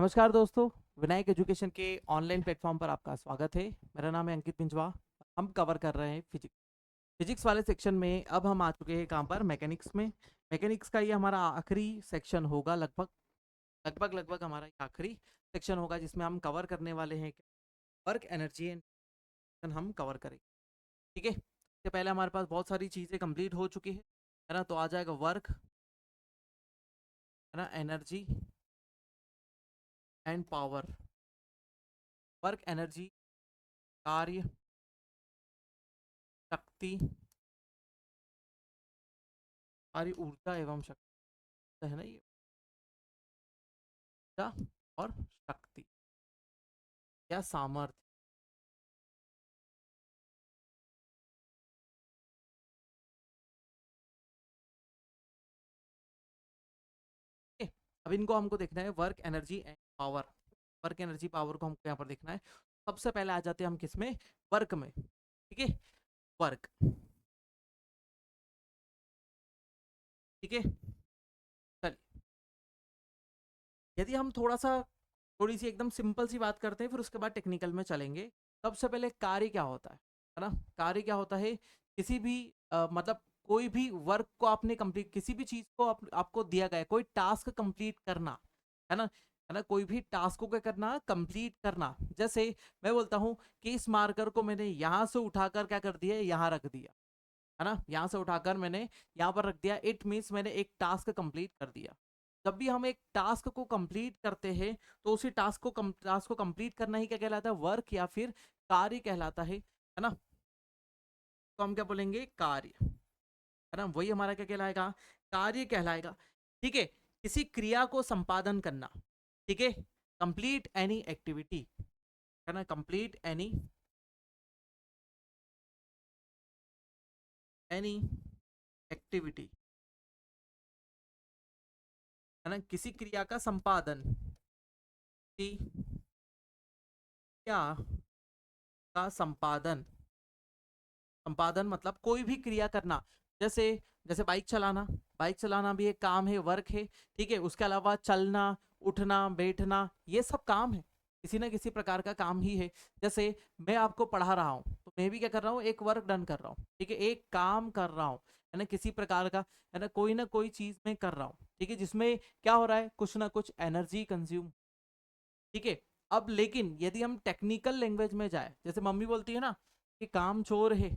नमस्कार दोस्तों। विनायक एजुकेशन के ऑनलाइन प्लेटफॉर्म पर आपका स्वागत है। मेरा नाम है अंकित पिंजवा। हम कवर कर रहे हैं फिजिक्स। फिजिक्स वाले सेक्शन में अब हम आ चुके हैं कहाँ पर, मैकेनिक्स में। मैकेनिक्स का ये हमारा आखिरी सेक्शन होगा, लगभग लगभग लगभग हमारा ये आखिरी सेक्शन होगा जिसमें हम कवर करने वाले हैं वर्क एनर्जी एंड हम कवर करेंगे। ठीक है, इससे पहले हमारे पास बहुत सारी चीज़ें कंप्लीट हो चुकी है ना। तो आ जाएगा वर्क, है ना, energy and power. Work, energy, कार्य, शक्ति, हमारी ऊर्जा एवं शक्ति है ना, ये ऊर्जा और शक्ति या सामर्थ्य। ठीक है? अब इनको हमको देखना है, work, energy and power. Work, energy, power को हमको यहाँ पर देखना है। सबसे पहले आ जाते हैं हम किसमें, वर्क में। ठीक है, वर्क। ठीक है, चलिए, यदि हम थोड़ी सी एकदम सिंपल सी बात करते हैं, फिर उसके बाद टेक्निकल में चलेंगे। सबसे पहले कार्य क्या होता है ना। कार्य क्या होता है, किसी भी मतलब कोई भी वर्क को आपने कंप्लीट, किसी भी चीज को आपको दिया गया है, कोई टास्क कंप्लीट करना, है ना, है ना, कोई भी टास्क को क्या करना, कंप्लीट करना। जैसे मैं बोलता हूँ कि इस मार्कर को मैंने यहां से उठाकर क्या कर दिया, यहाँ रख दिया, है ना, यहाँ से उठाकर मैंने यहाँ पर रख दिया। इट मीन्स मैंने एक टास्क कंप्लीट कर दिया। जब भी हम एक टास्क को कंप्लीट करते हैं तो उसी टास्क को कंप्लीट करना ही क्या कहलाता है, वर्क या फिर कार्य कहलाता है ना। तो हम क्या बोलेंगे, कार्य, है ना, वही हमारा क्या कहलाएगा, कार्य कहलाएगा। ठीक है, किसी क्रिया को संपादन करना। ठीक है, कंप्लीट एनी एक्टिविटी, है ना, कंप्लीट एनी एक्टिविटी, है ना, किसी क्रिया का संपादन, क्रिया का संपादन। संपादन मतलब कोई भी क्रिया करना। जैसे जैसे बाइक चलाना भी एक काम है, वर्क है। ठीक है, उसके अलावा चलना, उठना, बैठना, ये सब काम है, किसी ना किसी प्रकार का काम ही है। जैसे मैं आपको पढ़ा रहा हूँ तो मैं भी क्या कर रहा हूँ, एक वर्क डन कर रहा हूँ। ठीक है, एक काम कर रहा हूँ, है ना, किसी प्रकार का, है ना कोई चीज मैं कर रहा हूँ। ठीक है, जिसमें क्या हो रहा है, कुछ ना कुछ एनर्जी कंज्यूम। ठीक है, अब लेकिन यदि हम टेक्निकल लैंग्वेज में जाए, जैसे मम्मी बोलती है ना कि काम चोर है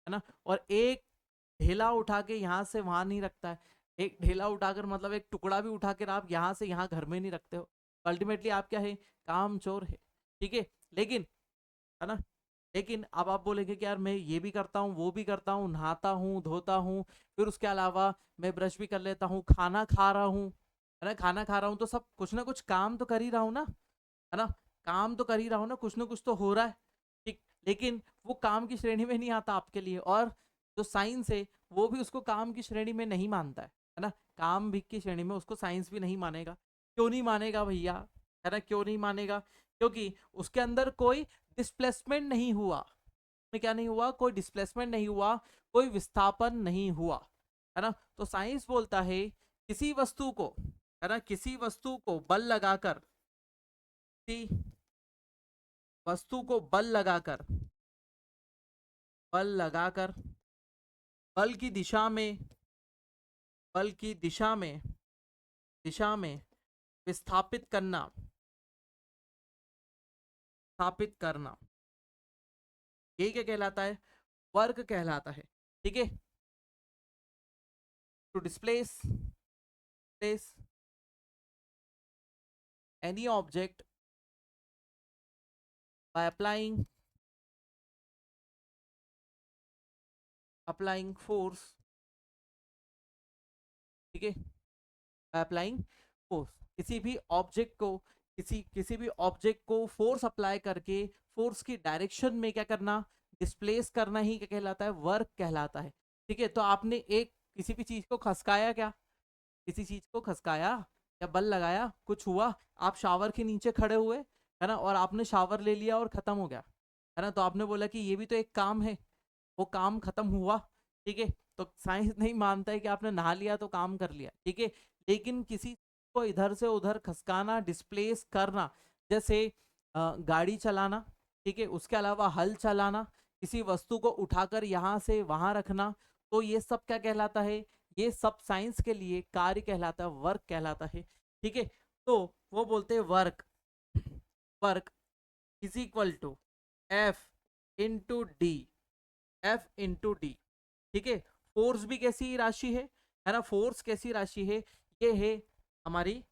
ना, और एक ढेला उठा के यहाँ से वहां नहीं रखता है। एक ढेला उठाकर मतलब एक टुकड़ा भी उठाकर आप यहाँ से यहाँ घर में नहीं रखते हो। अल्टीमेटली आप क्या है, काम चोर है। ठीक है, लेकिन, है ना, लेकिन अब आप बोलेंगे कि यार मैं ये भी करता हूँ, वो भी करता हूँ, नहाता हूँ, धोता हूँ, फिर उसके अलावा मैं ब्रश भी कर लेता हूँ, खाना खा रहा हूँ, है ना, खाना खा रहा हूँ, तो सब कुछ ना कुछ काम तो कर ही रहा हूँ ना, है ना, काम तो कर ही रहा हूँ ना कुछ तो हो रहा है। ठीक, लेकिन वो काम की श्रेणी में नहीं आता आपके लिए, और जो साइंस है वो भी उसको काम की श्रेणी में नहीं मानता है ना। काम भी की श्रेणी में उसको साइंस भी नहीं मानेगा। क्यों नहीं मानेगा भैया, है ना, क्यों नहीं मानेगा, क्योंकि उसके अंदर कोई डिस्प्लेसमेंट नहीं हुआ। में क्या नहीं हुआ, कोई डिस्प्लेसमेंट नहीं हुआ, कोई विस्थापन नहीं हुआ, है ना। तो साइंस बोलता है किसी वस्तु को, है ना, किसी वस्तु को बल लगाकर, किसी वस्तु को बल लगाकर बल की दिशा में, बल की दिशा में विस्थापित करना, स्थापित करना, यही क्या कहलाता है, वर्क कहलाता है। ठीक है, to displace place any object by applying force. ठीक है, बाय अप्लाइंग फोर्स, किसी भी ऑब्जेक्ट को, किसी भी ऑब्जेक्ट को फोर्स अप्लाई करके फोर्स की डायरेक्शन में क्या करना, डिस्प्लेस करना ही क्या कहलाता है, वर्क कहलाता है। ठीक है, तो आपने एक किसी भी चीज को खसकाया, क्या किसी चीज को खसकाया या बल लगाया, कुछ हुआ, आप शावर के नीचे खड़े हुए, है ना, और आपने शावर ले लिया और खत्म हो गया, है ना, तो आपने बोला कि ये भी तो एक काम है, वो काम खत्म हुआ। ठीक है, तो साइंस नहीं मानता है कि आपने नहा लिया तो काम कर लिया। ठीक है, लेकिन किसी को इधर से उधर खसकाना, डिस्प्लेस करना, जैसे गाड़ी चलाना, ठीक है, उसके अलावा हल चलाना, किसी वस्तु को उठाकर यहाँ से वहां रखना, तो ये सब क्या कहलाता है, ये सब साइंस के लिए कार्य कहलाता है, वर्क कहलाता है, ठीक है। तो वो बोलते हैं work, work is equal to f into d, f into d, ठीक है। फोर्स भी कैसी राशि है ना, फोर्स कैसी राशि है, ये है हमारी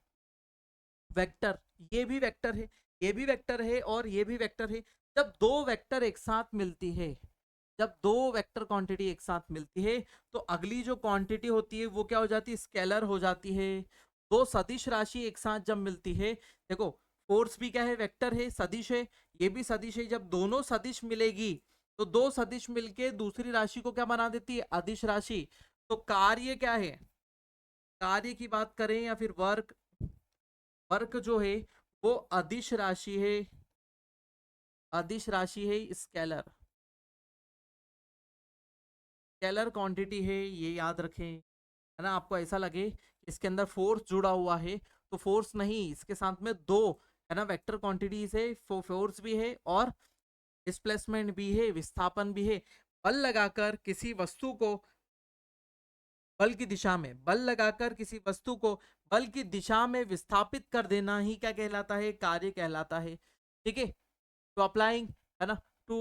वेक्टर, ये भी वेक्टर है, ये भी वेक्टर है और ये भी वेक्टर है। जब दो वेक्टर एक साथ मिलती है, जब दो वेक्टर क्वांटिटी एक साथ मिलती है, तो अगली जो क्वांटिटी होती है वो क्या हो जाती है, स्केलर हो जाती है। दो सदिश राशि एक साथ जब मिलती है, देखो फोर्स भी क्या है, वेक्टर है, सदिश है, ये भी सदिश है, जब दोनों सदिश मिलेगी तो दो सदिश मिलके दूसरी राशि को क्या बना देती है, अदिश राशि। तो कार्य क्या है, कार्य की बात करें या फिर वर्क, वर्क जो है वो अदिश राशि है, अदिश राशि है, स्केलर, स्केलर क्वांटिटी है, ये याद रखें, है ना। आपको ऐसा लगे इसके अंदर फोर्स जुड़ा हुआ है, तो फोर्स नहीं, इसके साथ में दो, है ना, वेक्टर क्वांटिटीज है, फोर्स भी है और डिस्प्लेसमेंट भी है, विस्थापन भी है। बल लगाकर किसी वस्तु को, बल की दिशा में बल लगाकर किसी वस्तु को बल की दिशा में विस्थापित कर देना ही क्या कहलाता है, कार्य कहलाता है, ठीक है। तो अप्लाइंग, है ना, to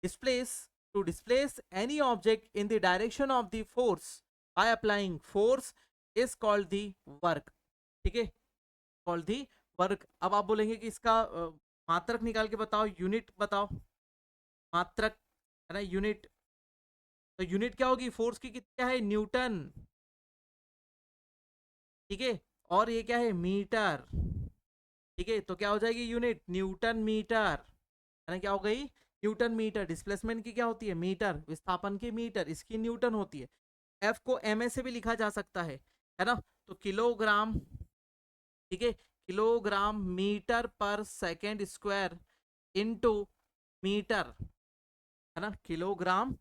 displace, to displace any object in the direction of the force by applying force is called the work, ठीक है, कॉल्ड द वर्क। अब आप बोलेंगे कि इसका मात्रक निकाल के बताओ, यूनिट बताओ, मात्रक, है ना, यूनिट, तो यूनिट क्या होगी, फोर्स की क्या है, न्यूटन, ठीक है, और ये क्या है, मीटर, ठीक है। तो क्या हो जाएगी यूनिट, न्यूटन मीटर, है ना, क्या हो गई, न्यूटन मीटर। डिस्प्लेसमेंट की क्या होती है, मीटर, विस्थापन की मीटर, इसकी न्यूटन होती है। एफ को एम ए से भी लिखा जा सकता है ना, तो किलोग्राम, ठीक है, kilogram metre per second square into metre, है ना, kilogram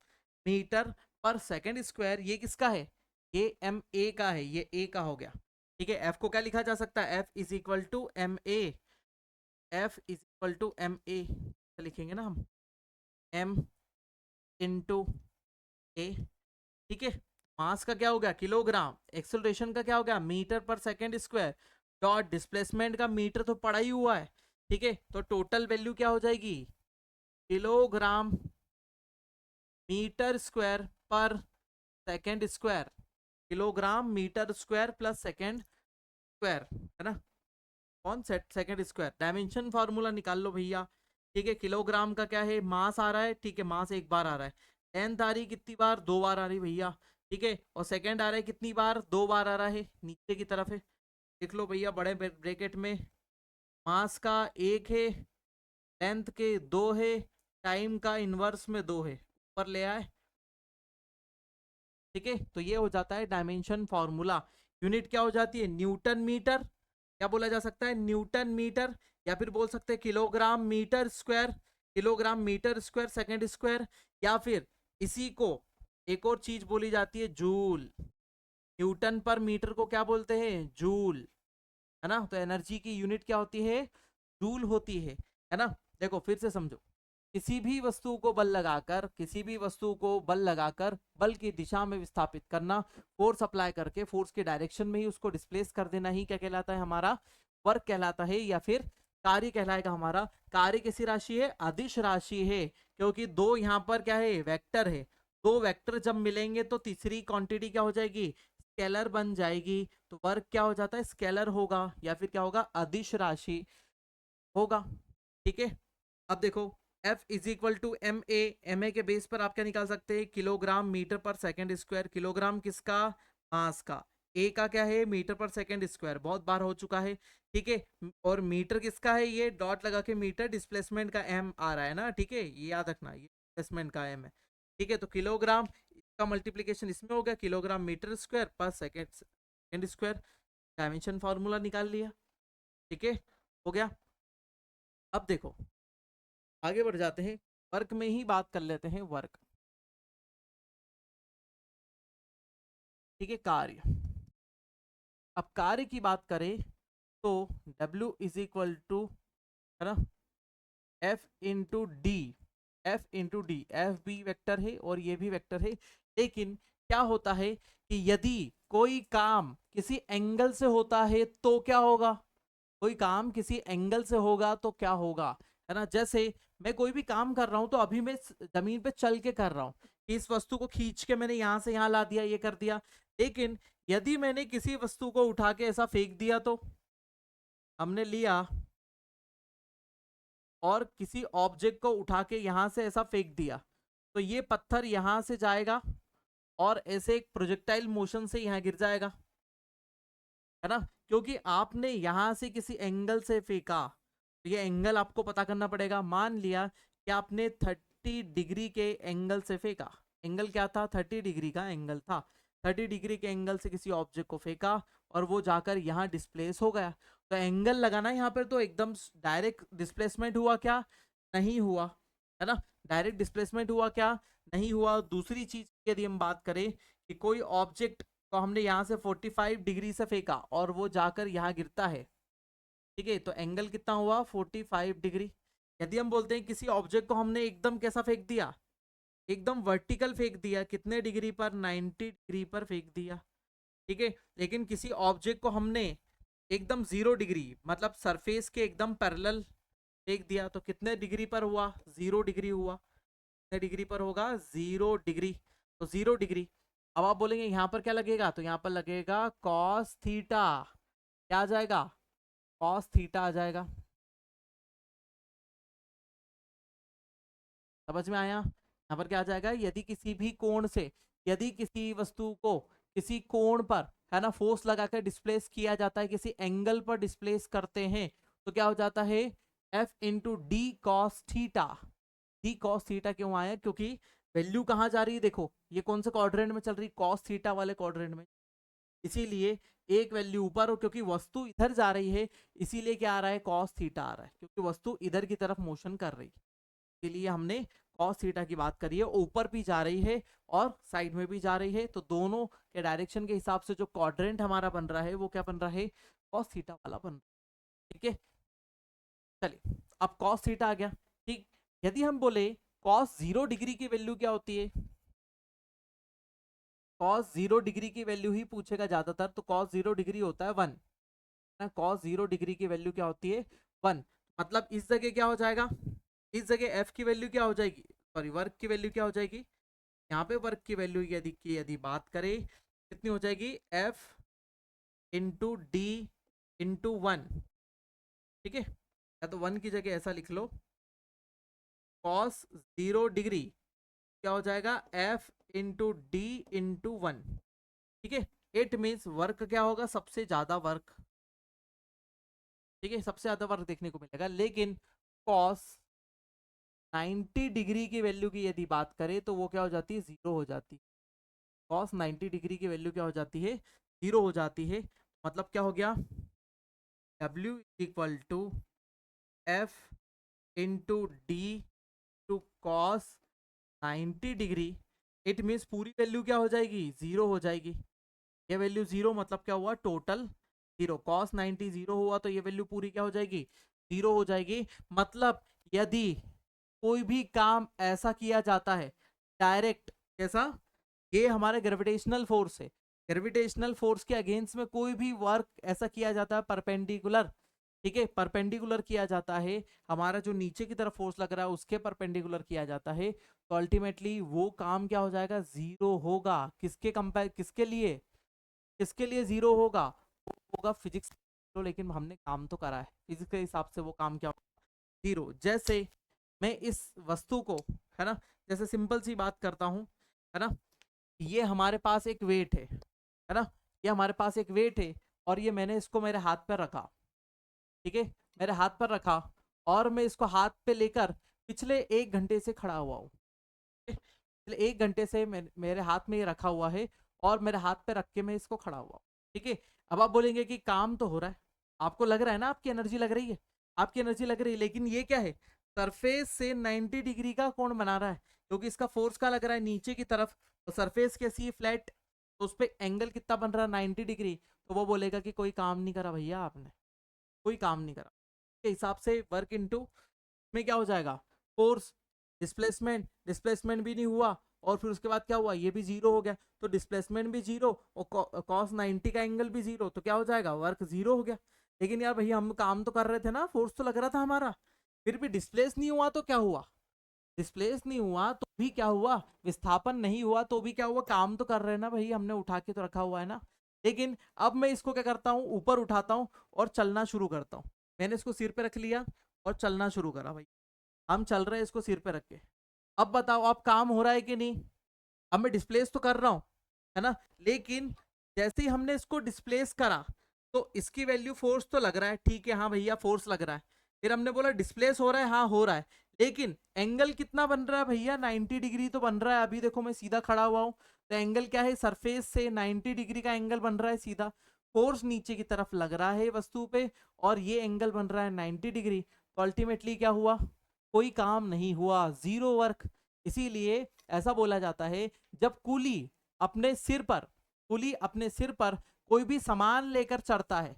metre per second square, ये किसका है, ये एम ए का है, ये ए का हो गया, ठीक है। एफ को क्या लिखा जा सकता है, f is equal to m a, f is equal to m a लिखेंगे ना हम, एम इंटू ए, ठीक है। मास का क्या हो गया, किलोग्राम, एक्सेलरेशन का क्या हो गया, metre per second square, dot displacement का मीटर तो पड़ा ही हुआ है, ठीक है। तो टोटल वैल्यू क्या हो जाएगी, kilogram metre square per second square, kilogram metre square plus second square, है ना, कौन सेकेंड स्क्वायर, डायमेंशन फार्मूला निकाल लो भैया, ठीक है। किलोग्राम का क्या है, मास आ रहा है, ठीक है, मास एक बार आ रहा है, लेंथ आ रही कितनी बार, दो बार आ रही भैया, ठीक है, और सेकेंड आ रहा है कितनी बार, दो बार आ रहा है, नीचे की तरफ है, देख लो भैया बड़े ब्रैकेट में, मास का एक है, लेंथ के दो है, टाइम का इनवर्स में दो है, ऊपर ले आए, ठीक है। तो ये हो जाता है डायमेंशन फॉर्मूला। यूनिट क्या हो जाती है, न्यूटन मीटर, क्या बोला जा सकता है, न्यूटन मीटर, या फिर बोल सकते हैं kilogram metre square, kilogram metre square second square, या फिर इसी को एक और चीज बोली जाती है, जूल, न्यूटन पर मीटर को क्या बोलते हैं, जूल, है ना। तो एनर्जी की यूनिट क्या होती है, जूल होती है ना। देखो फिर से समझो, किसी भी वस्तु को बल लगाकर, किसी भी वस्तु को बल लगाकर बल की दिशा में विस्थापित करना, फोर्स अप्लाई करके फोर्स के डायरेक्शन में ही उसको डिस्प्लेस कर देना ही क्या कहलाता है, हमारा वर्क कहलाता है, या फिर कार्य कहलाएगा हमारा। कार्य कैसी राशि है, अदिश राशि है, क्योंकि दो यहाँ पर क्या है, वेक्टर है, दो वेक्टर जब मिलेंगे तो तीसरी क्वांटिटी क्या हो जाएगी, स्केलर बन जाएगी, तो वर्क क्या हो जाता है, स्केलर होगा, या फिर क्या होगा, अदिश राशि होगा, ठीक है। अब देखो F is equal to m a, m a के बेस पर आप क्या निकाल सकते हैं, kilogram metre per second square, kilogram किसका, मास का, ए का क्या है, मीटर पर सेकेंड स्क्वायर, बहुत बार हो चुका है, ठीक है। और मीटर किसका है, ये डॉट लगा के मीटर, डिस्प्लेसमेंट का एम आ रहा है ना, ठीक है, ये याद रखना, ये डिस्प्लेसमेंट का एम है, ठीक है। तो किलोग्राम का मल्टीप्लीकेशन इसमें हो गया, kilogram metre square per second square, dimension formula निकाल लिया, ठीक है, हो गया। अब देखो आगे बढ़ जाते हैं, वर्क में ही बात कर लेते हैं, वर्क, ठीक है, कार्य। अब कार्य की बात करें तो W इज इक्वल टू, है ना, F into D, F into D, F भी वेक्टर है और ये भी वेक्टर है। लेकिन क्या होता है कि यदि कोई काम किसी एंगल से होता है तो क्या होगा, कोई काम किसी एंगल से होगा तो क्या होगा, है ना। जैसे मैं कोई भी काम कर रहा हूं तो अभी मैं जमीन पे चल के कर रहा हूं, इस वस्तु को खींच के मैंने यहां से यहां ला दिया, ये कर दिया। लेकिन यदि मैंने किसी वस्तु को उठा के ऐसा फेंक दिया, तो हमने लिया और किसी ऑब्जेक्ट को उठा के यहां से ऐसा फेंक दिया, तो ये पत्थर यहां से जाएगा और ऐसे एक प्रोजेक्टाइल मोशन से यहां गिर जाएगा, है ना। क्योंकि आपने यहां से किसी एंगल से फेंका, तो ये एंगल आपको पता करना पड़ेगा। मान लिया कि आपने 30 डिग्री के एंगल से फेंका, एंगल क्या था, 30 डिग्री का एंगल था। 30 डिग्री के एंगल से किसी ऑब्जेक्ट को फेंका और वो जाकर यहाँ डिस्प्लेस हो गया, तो एंगल लगाना यहाँ पर, तो एकदम डायरेक्ट डिस्प्लेसमेंट हुआ क्या, नहीं हुआ, है ना। डायरेक्ट डिस्प्लेसमेंट हुआ क्या, नहीं हुआ। दूसरी चीज यदि हम बात करें कि कोई ऑब्जेक्ट को हमने यहाँ से 45 डिग्री से फेंका और वो जाकर यहाँ गिरता है, ठीक है, तो एंगल कितना हुआ, 45 डिग्री। यदि हम बोलते हैं किसी ऑब्जेक्ट को हमने एकदम कैसा फेंक दिया, एकदम वर्टिकल फेंक दिया, कितने डिग्री पर, 90 डिग्री पर फेंक दिया, ठीक है। लेकिन किसी ऑब्जेक्ट को हमने एकदम 0 डिग्री, मतलब सरफेस के एकदम पैरेलल फेंक दिया, तो कितने डिग्री पर हुआ, 0 डिग्री हुआ। कितने डिग्री पर होगा, 0 डिग्री, तो 0 डिग्री। अब आप बोलेंगे यहाँ पर क्या लगेगा, तो यहाँ पर लगेगा कॉस थीटा, क्या आ जाएगा, कॉस थीटा आ जाएगा। समझ में आया, यहाँ पर क्या आ जाएगा, यदि किसी भी कोण से, यदि किसी वस्तु को किसी कोण पर, है ना, फोर्स लगाकर डिस्प्लेस किया जाता है, किसी एंगल पर डिस्प्लेस करते हैं, तो क्या हो जाता है, F into D cos theta. D cos theta क्यों आया, क्योंकि वैल्यू कहाँ जा रही है, देखो ये कौन से क्वाड्रेंट में चल रही, कॉस थीटा वाले क्वाड्रेंट में, इसीलिए एक वैल्यू ऊपर, और क्योंकि वस्तु इधर जा रही है इसीलिए क्या आ रहा है, कॉस थीटा आ रहा है, क्योंकि वस्तु इधर की तरफ मोशन कर रही है, इसीलिए हमने कॉस थीटा की बात करी है। ऊपर भी जा रही है और साइड में भी जा रही है, तो दोनों के डायरेक्शन के हिसाब से जो क्वाड्रेंट हमारा बन रहा है वो क्या बन रहा है, कॉस थीटा वाला बन रहा है, ठीक है। चलिए अब कॉस थीटा आ गया, ठीक। यदि हम बोले कॉस 0 डिग्री की वैल्यू क्या होती है, कॉस 0 डिग्री की वैल्यू ही पूछेगा ज्यादातर, तो कॉस 0 डिग्री होता है 1, ना। कॉस 0 डिग्री की वैल्यू क्या होती है, 1। मतलब इस जगह क्या हो जाएगा, इस जगह एफ की वैल्यू क्या हो जाएगी, सॉरी वर्क की वैल्यू क्या हो जाएगी, यहाँ पे वर्क की वैल्यू यदि बात करें कितनी हो जाएगी, एफ इंटू डी इंटू 1, ठीक है। या तो 1 की जगह ऐसा लिख लो, कॉस 0 डिग्री क्या हो जाएगा, एफ इंटू डी इंटू 1, ठीक है। इट मीन्स वर्क क्या होगा, सबसे ज्यादा वर्क, ठीक है, सबसे ज्यादा वर्क देखने को मिलेगा। लेकिन कॉस 90 डिग्री की वैल्यू की यदि बात करें तो वो क्या हो जाती है, 0 हो जाती है। कॉस 90 डिग्री की वैल्यू क्या हो जाती है, 0 हो जाती है। मतलब क्या हो गया, W equal to f into d to cos 90 degree. It means पूरी वैल्यू क्या हो जाएगी, 0 हो जाएगी। ये वैल्यू 0 मतलब क्या हुआ, टोटल 0। कॉस 90 0 हुआ तो ये वैल्यू पूरी क्या हो जाएगी, 0 हो जाएगी। मतलब यदि कोई भी काम ऐसा किया जाता है डायरेक्ट, कैसा, ये हमारे ग्रेविटेशनल फोर्स है, ग्रेविटेशनल फोर्स के अगेंस्ट में कोई भी वर्क ऐसा किया जाता है परपेंडिकुलर, ठीक है, परपेंडिकुलर किया जाता है, हमारा जो नीचे की तरफ फोर्स लग रहा है उसके परपेंडिकुलर किया जाता है, तो अल्टीमेटली वो काम क्या हो जाएगा, 0 होगा। किसके कंपेयर, किसके लिए 0 होगा, वो होगा फिजिक्स, तो लेकिन हमने काम तो करा है फिजिक्स के हिसाब से, वो काम क्या होगा, 0। जैसे मैं इस वस्तु को, है ना, जैसे सिंपल सी बात करता हूं, है ना, ये हमारे पास एक वेट है ना, ये हमारे पास एक वेट है, और ये मैंने इसको मेरे हाथ पर रखा, ठीक है, मेरे हाथ पर रखा, और मैं इसको हाथ पे लेकर पिछले 1 घंटे से खड़ा हुआ हूँ, पिछले 1 घंटे से मेरे हाथ में ये रखा हुआ है, और मेरे हाथ पे रख के मैं इसको खड़ा हुआ हूँ, ठीक है। अब आप बोलेंगे कि काम तो हो रहा है, आपको लग रहा है ना, आपकी एनर्जी लग रही है, आपकी एनर्जी लग रही है, लेकिन ये क्या है, सरफेस से 90 डिग्री का कोण बना रहा है, क्योंकि इसका फोर्स का लग रहा है नीचे की तरफ, तो सरफेस कैसी है, फ्लैट, तो उस पर एंगल कितना बन रहा है, 90 डिग्री। तो वो बोलेगा कि कोई काम नहीं करा भैया आपने, कोई काम नहीं करा, के हिसाब से वर्क इनटू में क्या हो जाएगा, फोर्स। डिस्प्लेसमेंट, डिस्प्लेसमेंट भी नहीं हुआ, और फिर उसके बाद क्या हुआ, ये भी जीरो हो गया, तो डिस्प्लेसमेंट भी जीरो और कॉस 90 का एंगल भी जीरो, तो क्या हो जाएगा, वर्क जीरो हो गया। लेकिन यार भैया हम काम तो कर रहे थे ना, फोर्स तो लग रहा था हमारा, फिर भी डिस्प्लेस नहीं हुआ तो क्या हुआ, डिस्प्लेस नहीं हुआ तो भी क्या हुआ, विस्थापन नहीं हुआ तो भी क्या हुआ, काम तो कर रहे हैं ना भाई, हमने उठा के तो रखा हुआ है ना। लेकिन अब मैं इसको क्या करता हूँ, ऊपर उठाता हूँ और चलना शुरू करता हूँ। मैंने इसको सिर पे रख लिया और चलना शुरू करा भाई, हम चल रहे हैं इसको सिर पे रख के। अब बताओ, अब काम हो रहा है कि नहीं, अब मैं डिस्प्लेस तो कर रहा हूँ, है ना। लेकिन जैसे ही हमने इसको डिस्प्लेस करा तो इसकी वैल्यू फोर्स तो लग रहा है, ठीक है, हाँ भैया फोर्स लग रहा है। फिर हमने बोला डिस्प्लेस हो रहा है, हाँ हो रहा है, लेकिन एंगल कितना बन रहा है भैया, 90 डिग्री तो बन रहा है। अभी देखो मैं सीधा खड़ा हुआ हूँ, तो एंगल क्या है, सरफेस से 90 डिग्री का एंगल बन रहा है सीधा। फोर्स नीचे की तरफ लग रहा है वस्तु पे, और ये एंगल बन रहा है 90 डिग्री। तो अल्टीमेटली क्या हुआ, कोई काम नहीं हुआ, जीरो वर्क। इसीलिए ऐसा बोला जाता है, जब कुली अपने सिर पर कोई भी सामान लेकर चढ़ता है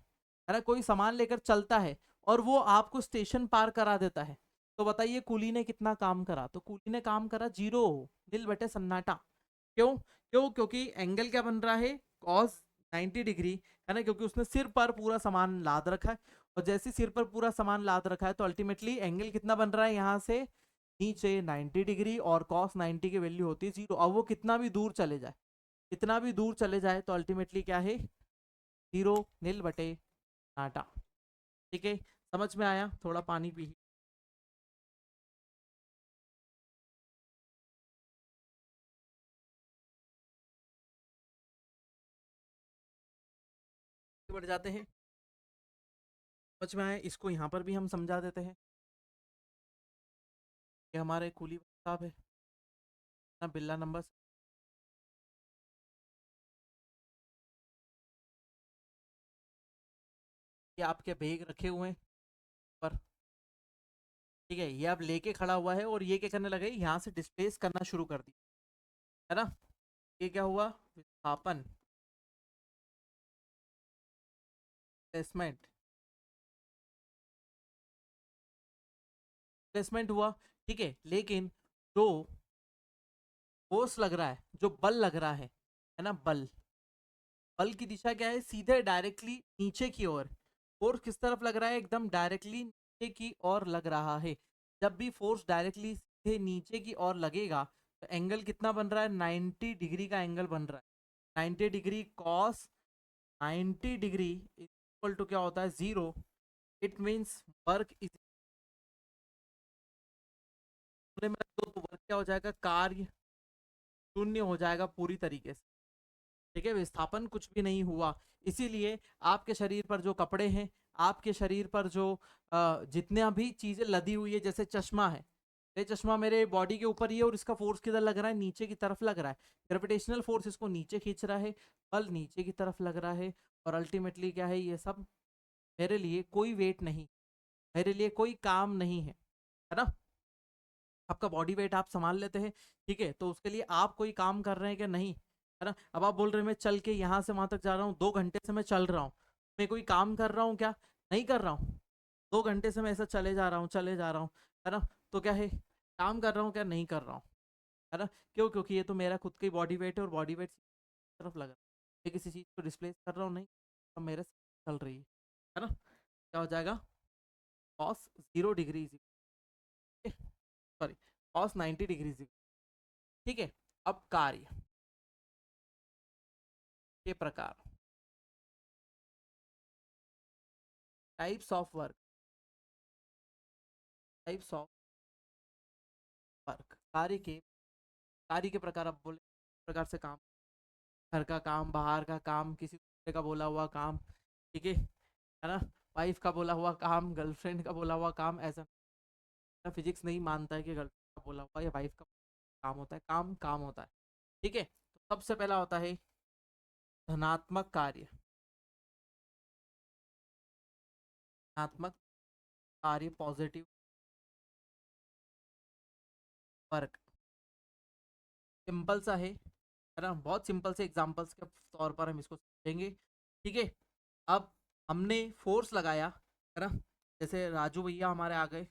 ना, कोई सामान लेकर चलता है और वो आपको स्टेशन पार करा देता है, तो बताइए कुली ने कितना काम करा, तो कुली ने काम करा जीरो, दिल बटे सन्नाटा। क्यों, क्योंकि एंगल क्या बन रहा है, कॉस 90 डिग्री, है ना, क्योंकि उसने सिर पर पूरा सामान लाद रखा है, और जैसे सिर पर पूरा सामान लाद रखा है तो अल्टीमेटली एंगल कितना बन रहा है, यहाँ से नीचे 90 डिग्री, और कॉस 90 की वैल्यू होती है जीरो। अब वो कितना भी दूर चले जाए, कितना भी दूर चले जाए, तो अल्टीमेटली क्या है, जीरो, नील बटे नाटा। ठीक है, समझ में आया, थोड़ा पानी पी बढ़ जाते हैं। समझ में आया, इसको यहाँ पर भी हम समझा देते हैं कि हमारे कूली साहब है ना, बिल्ला नंबर, ये आपके बैग रखे हुए हैं पर, ठीक है, ये अब लेके खड़ा हुआ है, और ये क्या करने लगे, यहाँ से डिस्प्लेस करना शुरू कर दी, है ना। ये क्या हुआ, विस्थापन, प्लेसमेंट, प्लेसमेंट हुआ, ठीक है। लेकिन जो फोर्स लग रहा है, जो बल लग रहा है ना, बल, बल की दिशा क्या है, सीधे डायरेक्टली नीचे की ओर। फोर्स किस तरफ लग रहा है, एकदम डायरेक्टली नीचे की ओर लग रहा है। जब भी फोर्स डायरेक्टली सीधे नीचे की ओर लगेगा तो एंगल कितना बन रहा है, 90 डिग्री का एंगल बन रहा है। 90 degree cos 90 degree equal to क्या होता है, zero. It means work is, में रख दो तो वर्क क्या हो जाएगा, कार्य शून्य हो जाएगा पूरी तरीके से। ठीक है, विस्थापन कुछ भी नहीं हुआ। इसीलिए आपके शरीर पर जो कपड़े हैं, आपके शरीर पर जो जितने भी चीजें लदी हुई है, जैसे चश्मा है, ये चश्मा मेरे बॉडी के ऊपर ही है, और इसका फोर्स किधर लग रहा है, नीचे की तरफ लग रहा है। ग्रेविटेशनल फोर्स इसको नीचे खींच रहा है, बल नीचे की तरफ लग रहा है, और अल्टीमेटली क्या है, ये सब मेरे लिए कोई वेट नहीं, मेरे लिए कोई काम नहीं है ना। आपका बॉडी वेट आप संभाल लेते हैं, ठीक है, तो उसके लिए आप कोई काम कर रहे हैं कि नहीं, है ना। अब आप बोल रहे हैं मैं चल के यहाँ से वहां तक जा रहा हूँ, 2 घंटे से मैं चल रहा हूँ, मैं कोई काम कर रहा हूँ क्या, नहीं कर रहा हूँ। 2 घंटे से मैं ऐसा चले जा रहा हूँ, चले जा रहा हूँ, है ना, तो क्या है, काम कर रहा हूँ क्या, नहीं कर रहा हूँ, है ना। क्यों, क्योंकि ये तो मेरा खुद का ही बॉडी वेट है, और बॉडी वेट तरफ लगा, मैं किसी चीज़ को डिस्प्लेस कर रहा हूँ नहीं, तो मेरे से चल रही है ना। क्या हो जाएगा, cos 0 degree, sorry, cos 90 degree, ठीक है। अब कार्य के प्रकार, types of work, types of work, कार्य के प्रकार, अब बोले प्रकार से काम, घर का काम, बाहर का काम, किसी दूसरे का बोला हुआ काम, ठीक है ना, वाइफ का बोला हुआ काम, गर्लफ्रेंड का बोला हुआ काम, ऐसा फिजिक्स नहीं मानता है कि गर्लफ्रेंड का बोला हुआ या वाइफ का काम होता है, काम काम होता है, ठीक है। तो सबसे पहला होता है धनात्मक कार्य, धनात्मक कार्य, पॉजिटिव वर्क, सिंपल सा है ना, बहुत सिंपल से एग्जांपल्स के तौर पर हम इसको समझेंगे, ठीक है। अब हमने फोर्स लगाया, है ना। जैसे राजू भैया हमारे आ गए,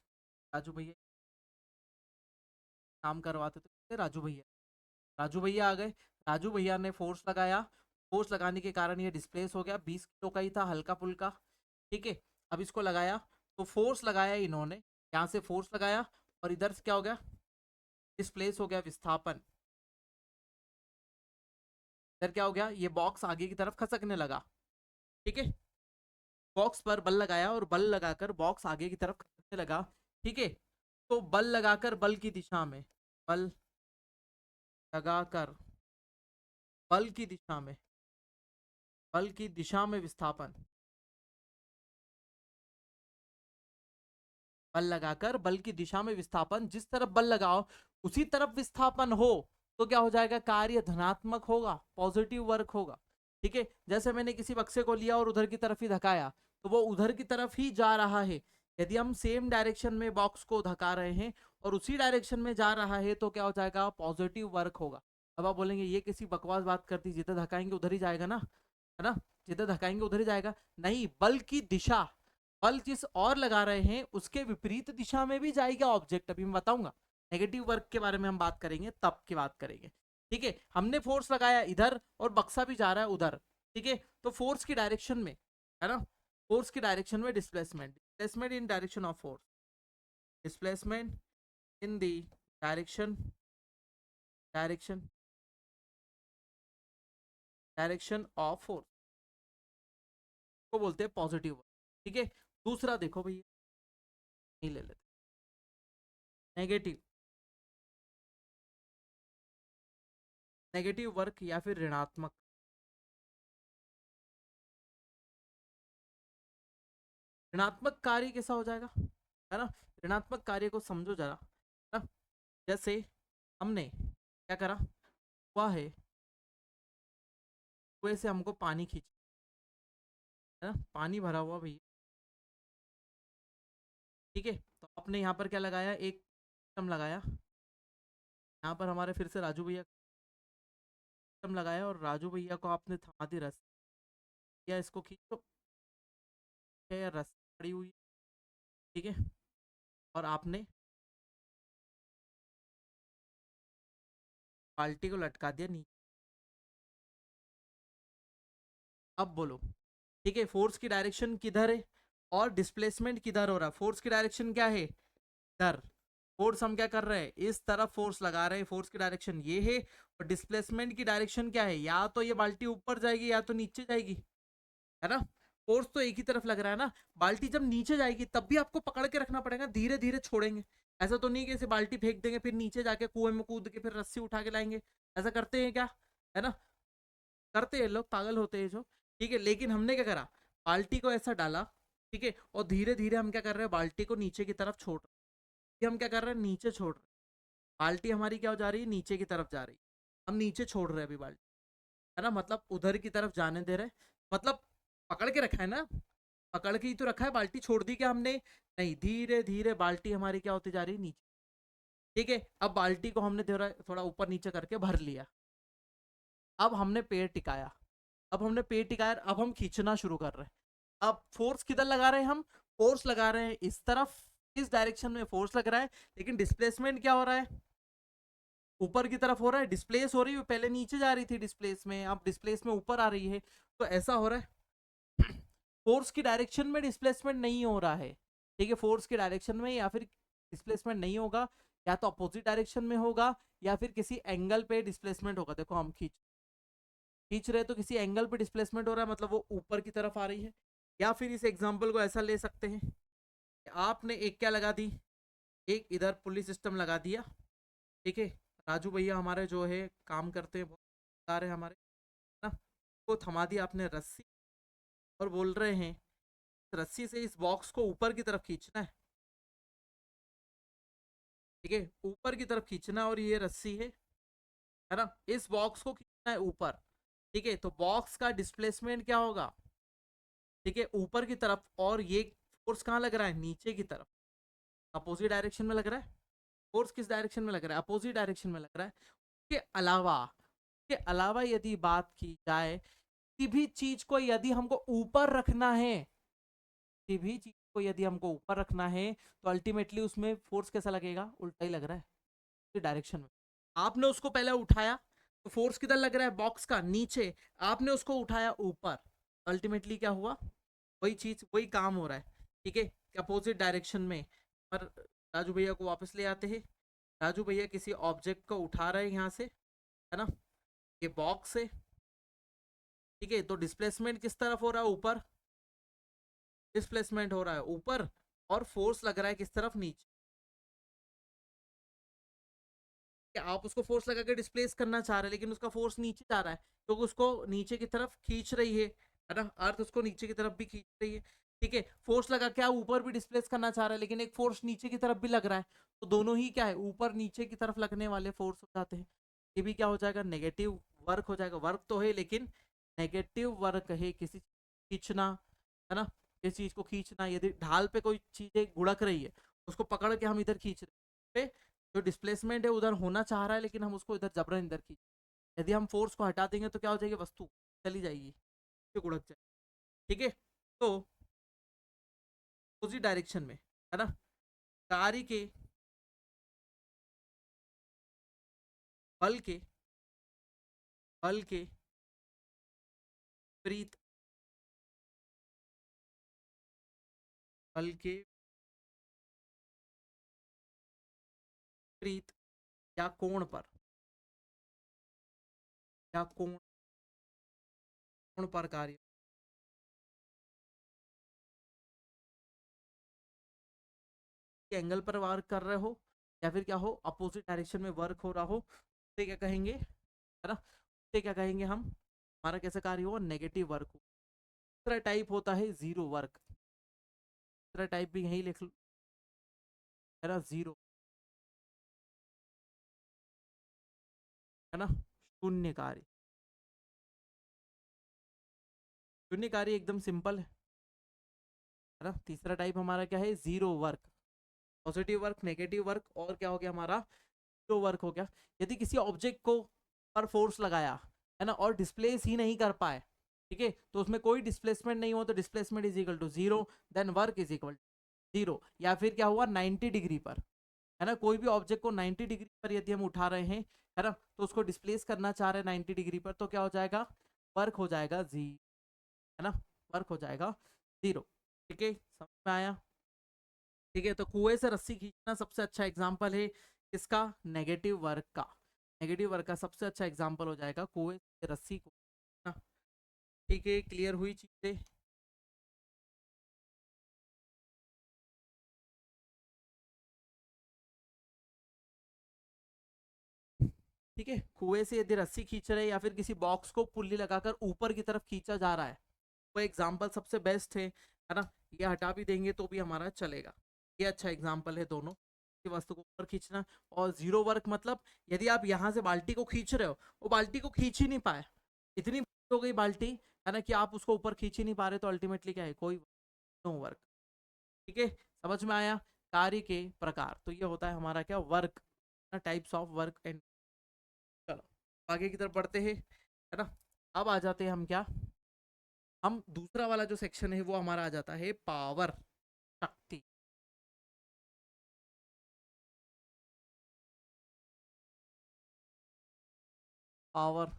राजू भैया काम करवाते थे, राजू भैया, राजू भैया आ गए। राजू भैया ने फोर्स लगाया, फोर्स लगाने के कारण ये डिस्प्लेस हो गया, 20 किलो का ही था, हल्का फुल्का। ठीक है, अब इसको लगाया, तो फोर्स लगाया इन्होंने, यहाँ से फोर्स लगाया, और इधर से क्या हो गया, डिस्प्लेस हो गया, विस्थापन। इधर क्या हो गया, ये बॉक्स आगे की तरफ खसकने लगा। ठीक है, बॉक्स पर बल लगाया और बल लगाकर बॉक्स आगे की तरफ खसकने लगा। ठीक है, तो बल लगाकर बल की दिशा में, बल लगाकर बल की दिशा में, बल की दिशा में विस्थापन, बल लगाकर बल की दिशा में विस्थापन, जिस तरफ बल लगाओ उसी तरफ विस्थापन हो, तो क्या हो जाएगा, कार्य धनात्मक होगा, पॉजिटिव वर्क होगा। ठीक है, जैसे मैंने किसी बक्से को लिया और उधर की तरफ ही धकाया, तो वो उधर की तरफ ही जा रहा है। यदि हम सेम डायरेक्शन में बॉक्स को धका रहे हैं और उसी डायरेक्शन में जा रहा है, तो क्या हो जाएगा, पॉजिटिव वर्क होगा। अब आप बोलेंगे ये किसी बकवास बात करती, जिधर धकाएंगे उधर ही जाएगा ना, है ना, जिधर धकाएंगे उधर ही जाएगा। नहीं, बल की दिशा, बल जिस और लगा रहे हैं उसके विपरीत दिशा में भी जाएगा ऑब्जेक्ट, अभी मैं बताऊंगा। नेगेटिव वर्क के बारे में हम बात करेंगे, तब की बात करेंगे। ठीक है, हमने फोर्स लगाया इधर और बक्सा भी जा रहा है उधर। ठीक है, तो फोर्स की डायरेक्शन में, है ना, फोर्स की डायरेक्शन में displacement, displacement in direction of force, displacement in the direction, direction, direction of force को बोलते हैं पॉजिटिव। ठीक है, दूसरा देखो भैया, नहीं ले लेते, नेगेटिव, नेगेटिव वर्क या फिर ऋणात्मक। ऋणात्मक कार्य कैसा हो जाएगा, है ना, ऋणात्मक कार्य को समझो जरा, है ना। जैसे हमने क्या करा, हुआ है, कुएं से हमको पानी खींच, है ना, पानी भरा हुआ भैया। ठीक है, तो आपने यहाँ पर क्या लगाया, एक सिस्टम लगाया, यहाँ पर हमारे फिर से राजू भैया सिस्टम लगाया, और राजू भैया को आपने थमा दी रस्सी, या इसको खींचो, या रस्सी पड़ी हुई। ठीक है, और आपने बाल्टी को लटका दिया नीचे। अब बोलो, ठीक है, फोर्स की डायरेक्शन किधर है और डिस्प्लेसमेंट किधर हो रहा है, फोर्स की डायरेक्शन क्या है, इधर। फोर्स हम क्या कर रहे हैं, इस तरफ फोर्स लगा रहे हैं, फोर्स की डायरेक्शन ये है, और डिस्प्लेसमेंट की डायरेक्शन क्या है, या तो ये बाल्टी ऊपर जाएगी या तो नीचे जाएगी, है ना। फोर्स तो एक ही तरफ लग रहा है ना, बाल्टी जब नीचे जाएगी तब भी आपको पकड़ के रखना पड़ेगा, धीरे धीरे छोड़ेंगे। ऐसा तो नहीं कि ऐसे बाल्टी फेंक देंगे फिर नीचे जाके कुएं में कूद के फिर रस्सी उठा के लाएंगे, ऐसा करते हैं क्या, है ना, करते हैं लोग, पागल होते हैं जो। ठीक है, लेकिन हमने क्या करा, बाल्टी को ऐसा डाला, ठीक है, और धीरे धीरे हम क्या कर रहे हैं, बाल्टी को नीचे की तरफ छोड़ रहे हैं। हम क्या कर रहे हैं, नीचे छोड़ रहे हैं, बाल्टी हमारी क्या हो जा रही है, नीचे की तरफ जा रही है, हम नीचे छोड़ रहे हैं अभी बाल्टी, है ना, मतलब उधर की तरफ जाने दे रहे हैं, मतलब पकड़ के रखा है ना, पकड़ के ही तो रखा है, बाल्टी छोड़ दी क्या हमने, नहीं, धीरे धीरे बाल्टी हमारी क्या होती जा रही है, नीचे। ठीक है, अब बाल्टी को हमने थोड़ा ऊपर नीचे करके भर लिया, अब हमने पैर टिकाया, अब हमने पैर टिकाया, अब हम खींचना शुरू कर रहे हैं। अब फोर्स किधर लगा रहे हैं हम, फोर्स लगा रहे हैं इस तरफ, इस डायरेक्शन में फोर्स लग रहा है, लेकिन डिस्प्लेसमेंट क्या हो रहा है, ऊपर की तरफ हो रहा है, डिस्प्लेस हो रही है, पहले नीचे जा रही थी डिस्प्लेस में, अब डिस्प्लेस में ऊपर आ रही है, तो ऐसा हो रहा है। फोर्स की डायरेक्शन में डिस्प्लेसमेंट नहीं हो रहा है। ठीक है, फोर्स की डायरेक्शन में या फिर डिस्प्लेसमेंट नहीं होगा, या तो अपोजिट डायरेक्शन में होगा, या फिर किसी एंगल पे डिस्प्लेसमेंट होगा। देखो हम खींच रहे हैं तो किसी एंगल पे डिस्प्लेसमेंट हो रहा है, मतलब वो ऊपर की तरफ आ रही है। या फिर इस एग्जांपल को ऐसा ले सकते हैं कि आपने एक क्या लगा दी, एक इधर पुली सिस्टम लगा दिया। ठीक है, राजू भैया हमारे जो है काम करते हैं, बहुत रहे हमारे ना, को थमा दिया आपने रस्सी, और बोल रहे हैं रस्सी से इस बॉक्स को ऊपर की तरफ खींचना है। ठीक है, ऊपर की तरफ खींचना, और ये रस्सी है ना, इस बॉक्स को खींचना है ऊपर। ठीक है, तो बॉक्स का डिस्प्लेसमेंट क्या होगा, ठीक है, ऊपर की तरफ, और ये फोर्स कहाँ लग रहा है, नीचे की तरफ, अपोजिट डायरेक्शन में लग रहा है। फोर्स किस डायरेक्शन में लग रहा है, अपोजिट डायरेक्शन में लग रहा है। के अलावा यदि बात की जाए, किसी भी चीज को यदि हमको ऊपर रखना है, किसी भी चीज को यदि हमको ऊपर रखना है तो अल्टीमेटली उसमें फोर्स कैसा लगेगा, उल्टा ही लग रहा है डायरेक्शन में। आपने उसको पहले उठाया तो फोर्स किधर लग रहा है, बॉक्स का नीचे, आपने उसको उठाया ऊपर, अल्टीमेटली क्या हुआ, वही चीज वही काम हो रहा है, ठीक है, अपोजिट डायरेक्शन में। पर राजू भैया को वापस ले आते हैं। राजू भैया किसी ऑब्जेक्ट को उठा रहे हैं यहाँ से, है ना, ये बॉक्स है, ठीक है, तो डिस्प्लेसमेंट किस तरफ हो रहा है, ऊपर, डिस्प्लेसमेंट हो रहा है ऊपर, और फोर्स लग रहा है किस तरफ, नीचे। कि आप उसको फोर्स लगा के डिस्प्लेस करना चाह रहे हैं लेकिन उसका फोर्स नीचे जा रहा है, तो उसको नीचे की तरफ खींच रही है ना, अर्थ उसको नीचे की तरफ भी खींच रही है, ठीक है। फोर्स लगा के आप ऊपर भी डिस्प्लेस करना चाह रहे हैं लेकिन एक फोर्स नीचे की तरफ भी लग रहा है, तो दोनों ही क्या है, ऊपर नीचे की तरफ लगने वाले फोर्स हो जाते हैं। ये भी क्या हो जाएगा, नेगेटिव वर्क हो जाएगा, वर्क तो है लेकिन नेगेटिव वर्क है, किसी खींचना, है ना, किसी चीज को खींचना, यदि ढाल पे कोई चीज गुड़क रही है उसको पकड़ के हम इधर खींच रहे हैं, जो डिस्प्लेसमेंट है उधर होना चाह रहा है लेकिन हम उसको इधर जबरन इधर खींच, यदि हम फोर्स को हटा देंगे तो क्या हो जाएगी, वस्तु चली जाएगी, गुड़क जाएगी, ठीक है। तो उसी डायरेक्शन में, है ना, कार्य के बल के बल के विपरीत, बल के विपरीत या कोण पर, या कोण पर कार्य, एंगल पर वर्क कर रहे हो या फिर क्या हो, अपोजिट डायरेक्शन में वर्क हो रहा हो, उसे क्या कहेंगे, है ना, उसे क्या कहेंगे हम, हमारा कैसा कार्य हो, नेगेटिव वर्क हो। दूसरा टाइप होता है जीरो वर्क, दूसरा टाइप भी यही लिख लो, है ना, जीरो, है ना, शून्य कार्य। शून्य कार्य एकदम सिंपल है ना। तीसरा टाइप हमारा क्या है, zero work, positive work, negative work, और क्या हो गया हमारा, जीरो वर्क हो गया। यदि किसी ऑब्जेक्ट को पर फोर्स लगाया, है ना, और डिस्प्लेस ही नहीं कर पाए, ठीक है, तो उसमें कोई डिस्प्लेसमेंट नहीं हो, तो displacement is equal to zero, then work is equal to zero. या फिर क्या हुआ, 90 डिग्री पर, है ना, कोई भी ऑब्जेक्ट को 90 डिग्री पर यदि हम उठा रहे हैं, है ना, तो उसको डिस्प्लेस करना चाह रहे हैं 90 डिग्री पर, तो क्या हो जाएगा, वर्क हो जाएगा जी, है ना, वर्क हो जाएगा जीरो, ठीक है, समझ में आया। ठीक है, तो कुएं से रस्सी खींचना सबसे अच्छा एग्जाम्पल है इसका, नेगेटिव वर्क का, नेगेटिव वर्क का सबसे अच्छा एग्जाम्पल हो जाएगा कुएं से रस्सी को, है ना। ठीक है, क्लियर हुई चीजें। ठीक है, कुएं से यदि रस्सी खींच रहे हैं या फिर किसी बॉक्स को पुल्ली लगाकर ऊपर की तरफ खींचा जा रहा है, वो एग्जाम्पल सबसे बेस्ट है ना, ये हटा भी देंगे तो भी हमारा चलेगा, ये अच्छा एग्जाम्पल है दोनों, की वस्तु को ऊपर खींचना। और जीरो वर्क मतलब यदि आप यहाँ से बाल्टी को खींच रहे हो, वो बाल्टी को खींच ही नहीं पाए, इतनी हो गई बाल्टी, है ना, कि आप उसको ऊपर खींच ही नहीं पा रहे, तो अल्टीमेटली क्या है, कोई नो वर्क, ठीक है, समझ में आया। कार्य के प्रकार, तो ये होता है हमारा क्या, work, types of work and. चलो आगे की तरफ बढ़ते हैं, है ना। अब आ जाते हैं हम क्या, हम दूसरा वाला जो सेक्शन है वो हमारा आ जाता है पावर, शक्ति, पावर,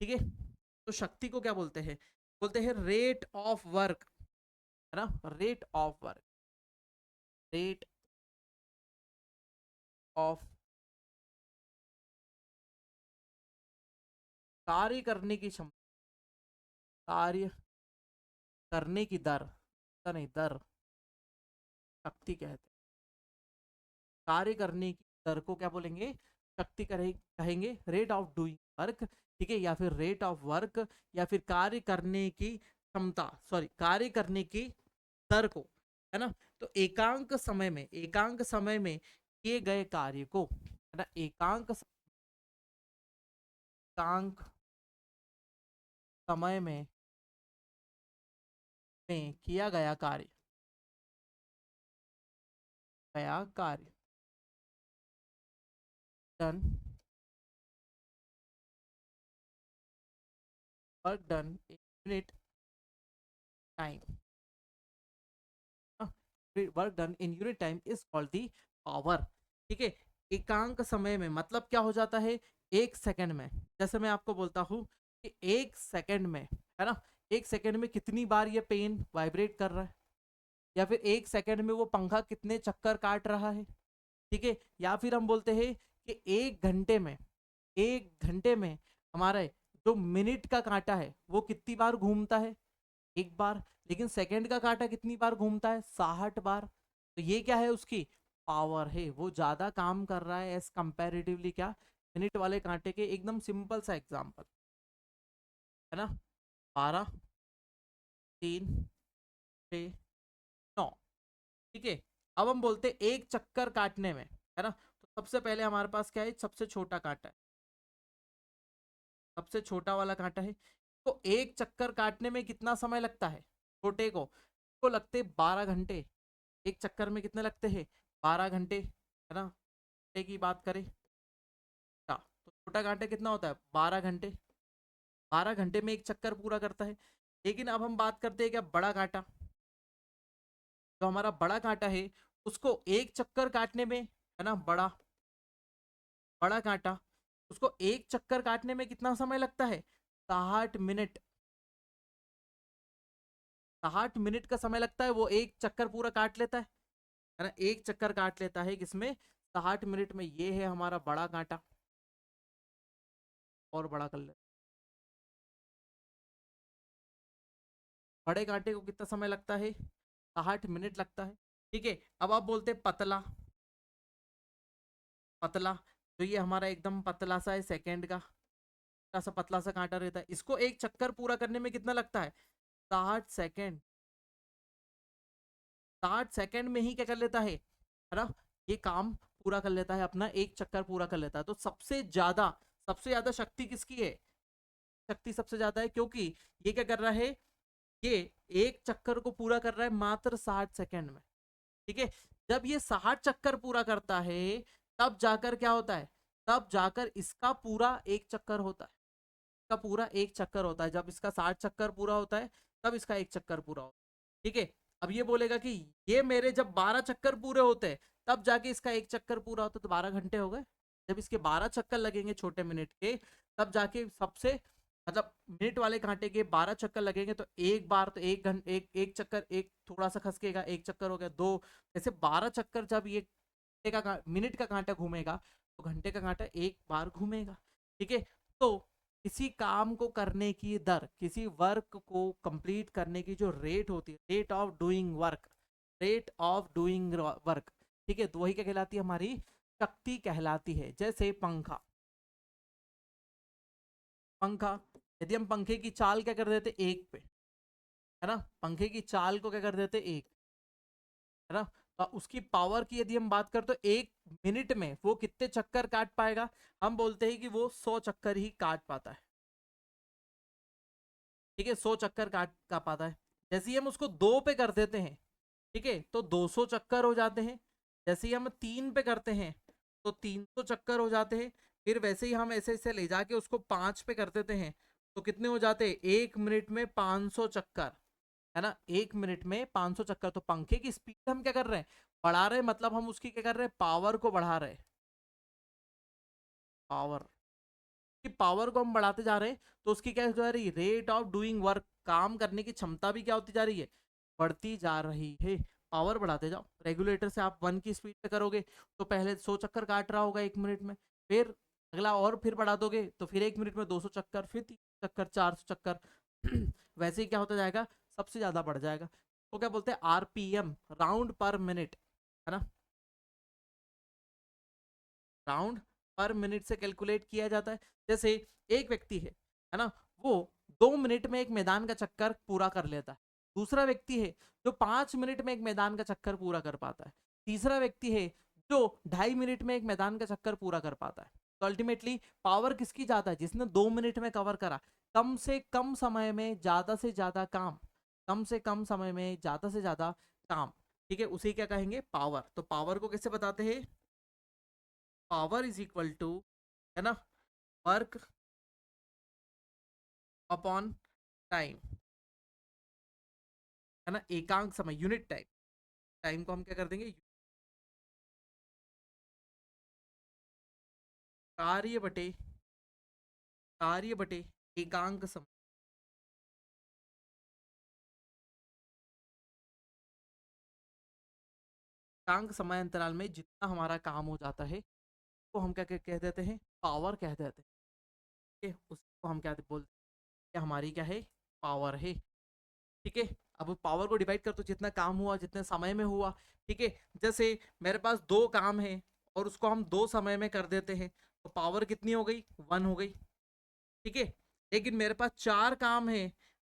ठीक है। तो शक्ति को क्या बोलते हैं, बोलते हैं रेट ऑफ वर्क, है ना, rate of work, rate of, कार्य करने की क्षमता, कार्य करने की दर, नहीं दर, शक्ति कहते हैं, कार्य करने की दर को क्या बोलेंगे, शक्ति कहेंगे, रेट ऑफ डूइंग वर्क, ठीक है, या फिर रेट ऑफ वर्क, या फिर कार्य करने की क्षमता, सॉरी, कार्य करने की दर को, है ना। तो एकांक समय में किए गए कार्य को, है ना, एकांक समय में किया गया कार्य, done, work done in unit time, work done in unit time is called the power. ठीक है, एकांक समय में मतलब क्या हो जाता है, एक सेकंड में। जैसे मैं आपको बोलता हूँ कि एक सेकंड में, है ना, एक सेकंड में कितनी बार ये पेन वाइब्रेट कर रहा है, या फिर एक सेकंड में वो पंखा कितने चक्कर काट रहा है। ठीक है, या फिर हम बोलते हैं कि एक घंटे में, एक घंटे में हमारा जो मिनट का कांटा है वो कितनी बार घूमता है, एक बार। लेकिन सेकंड का कांटा कितनी बार घूमता है, 60 बार। तो ये क्या है, उसकी पावर है, वो ज्यादा काम कर रहा है एज कंपैरेटिवली क्या, मिनट वाले कांटे के। एकदम सिंपल सा एग्जांपल है ना, 12, 3, 6, 9। ठीक है, अब हम बोलते हैं एक चक्कर काटने में, है ना, तो सबसे पहले हमारे पास क्या है, सबसे छोटा कांटा है, सबसे छोटा वाला कांटा है। तो एक चक्कर काटने में कितना समय लगता है, छोटे को लगते 12 घंटे। एक चक्कर में कितने लगते हैं, 12 घंटे, है ना। घंटे की बात करें क्या, तो छोटा कांटा कितना होता है, 12 घंटे। 12 घंटे में एक चक्कर पूरा करता है। लेकिन अब हम बात करते हैं क्या, बड़ा कांटा। जो हमारा बड़ा कांटा है उसको एक चक्कर काटने में, है ना, बड़ा बड़ा कांटा, उसको एक चक्कर काटने में कितना समय लगता है, 60 मिनट। 60 मिनट का समय लगता है, वो एक चक्कर पूरा काट लेता है ना, एक चक्कर काट लेता है किसमें, 60 मिनट में। ये है हमारा बड़ा कांटा। और बड़ा कर ले, बड़े कांटे को कितना समय लगता है, 60 मिनट लगता है। ठीक है, अब आप बोलते हैं पतला, पतला, तो ये हमारा एकदम पतला सा है, सेकंड का छोटा सा पतला सा कांटा रहता है। इसको एक चक्कर पूरा करने में कितना लगता है, 60 सेकेंड। 60 सेकेंड में ही क्या कर लेता है ना, ये काम पूरा कर लेता है, अपना एक चक्कर पूरा कर लेता है। तो सबसे ज्यादा शक्ति किसकी है, शक्ति सबसे ज्यादा है, क्योंकि ये क्या कर रहा है, ये एक चक्कर को पूरा कर रहा है मात्र 60 सेकेंड में। ठीक है, जब ये 60 चक्कर पूरा करता है तब जाकर क्या होता है, तब जाकर इसका पूरा एक चक्कर होता है, इसका पूरा एक चक्कर होता है। जब इसका 60 चक्कर पूरा होता है तब इसका एक चक्कर पूरा होता है। ठीक है, अब ये बोलेगा कि ये मेरे जब 12 चक्कर पूरे होते हैं तब जाके इसका एक चक्कर पूरा होता है, तो 12 घंटे हो गए। जब इसके 12 चक्कर लगेंगे छोटे मिनट के, तब जाके सबसे, मतलब मिनट वाले कांटे के 12 चक्कर लगेंगे, तो एक बार तो एक घंटे, एक चक्कर, एक थोड़ा सा खसकेगा, एक चक्कर हो गया, दो, ऐसे 12 चक्कर जब ये मिनट का कांटा घूमेगा तो घंटे का कांटा एक बार घूमेगा। ठीक है, तो किसी काम को करने की दर, किसी वर्क को कंप्लीट करने की जो रेट होती है, rate of doing work, rate of doing work, ठीक है, तो वही क्या कहलाती है, हमारी शक्ति कहलाती है। जैसे पंखा, पंखा, यदि हम पंखे की चाल क्या कर देते, एक पे, है ना, पंखे की चाल को क्या कर देते, एक, है ना, तो उसकी पावर की यदि हम बात करें तो एक मिनट में वो कितने चक्कर काट पाएगा, हम बोलते हैं कि वो 100 चक्कर ही काट पाता है। ठीक है, 100 चक्कर काट का पाता है। जैसे ही हम उसको 2 पे कर देते हैं, ठीक है, तो 200 चक्कर हो जाते हैं। जैसे ही हम 3 पे करते हैं तो 300 चक्कर हो जाते हैं। फिर वैसे ही हम ऐसे ऐसे ले जाके उसको 5 पे कर देते हैं तो कितने हो जाते हैं, एक मिनट में 500 चक्कर, है ना, एक मिनट में 500 चक्कर। तो पंखे की स्पीड हम क्या कर रहे हैं, बढ़ा रहे हैं, मतलब हम उसकी क्या कर रहे हैं, पावर को बढ़ा रहे हैं, पावर की पावर को हम बढ़ाते जा रहे हैं। तो उसकी क्या हो जा रही है, रेट ऑफ डूइंग वर्क, काम करने की क्षमता भी क्या होती जा रही है, बढ़ती जा रही है। पावर बढ़ाते जाओ, रेगुलेटर से आप 1 की स्पीड पे करोगे तो पहले 100 चक्कर काट रहा होगा एक मिनट में, फिर अगला और फिर बढ़ा दोगे तो फिर एक मिनट में 200 चक्कर, फिर 300 चक्कर, 400 चक्कर वैसे ही क्या होता जाएगा, सबसे ज्यादा बढ़ जाएगा। तो क्या बोलते हैं, आरपीएम, राउंड पर मिनट, है ना, राउंड पर मिनट से कैलकुलेट किया जाता है। जैसे एक व्यक्ति है ना, वो 2 मिनट में एक मैदान का चक्कर पूरा कर लेता है। दूसरा व्यक्ति है जो 5 मिनट में एक मैदान का चक्कर पूरा कर पाता है। तीसरा व्यक्ति है जो 2.5 मिनट में एक मैदान का चक्कर पूरा कर पाता है। तो अल्टीमेटली पावर किसकी ज्यादा है, जिसने 2 मिनट में कवर करा, कम से कम समय में ज्यादा से ज्यादा काम, कम से कम समय में ज्यादा से ज्यादा काम। ठीक है, उसे क्या कहेंगे, पावर। तो पावर को कैसे बताते हैं, पावर इज इक्वल टू, है ना, वर्क अपॉन टाइम। है ना, एकांक समय, यूनिट टाइम, टाइम को हम क्या कर देंगे, कार्य बटे, कार्य बटे एकांक समय। एकांक समय अंतराल में जितना हमारा काम हो जाता है तो हम क्या कह देते हैं, पावर कह देते हैं। ठीक है, उसको हम क्या बोलते हैं, कि हमारी क्या है, पावर है। ठीक है, अब पावर को डिवाइड कर तो जितना काम हुआ जितने समय में हुआ। ठीक है, जैसे मेरे पास दो काम है और उसको हम दो समय में कर देते हैं तो पावर कितनी हो गई, 1 हो गई। ठीक है, लेकिन मेरे पास चार काम है,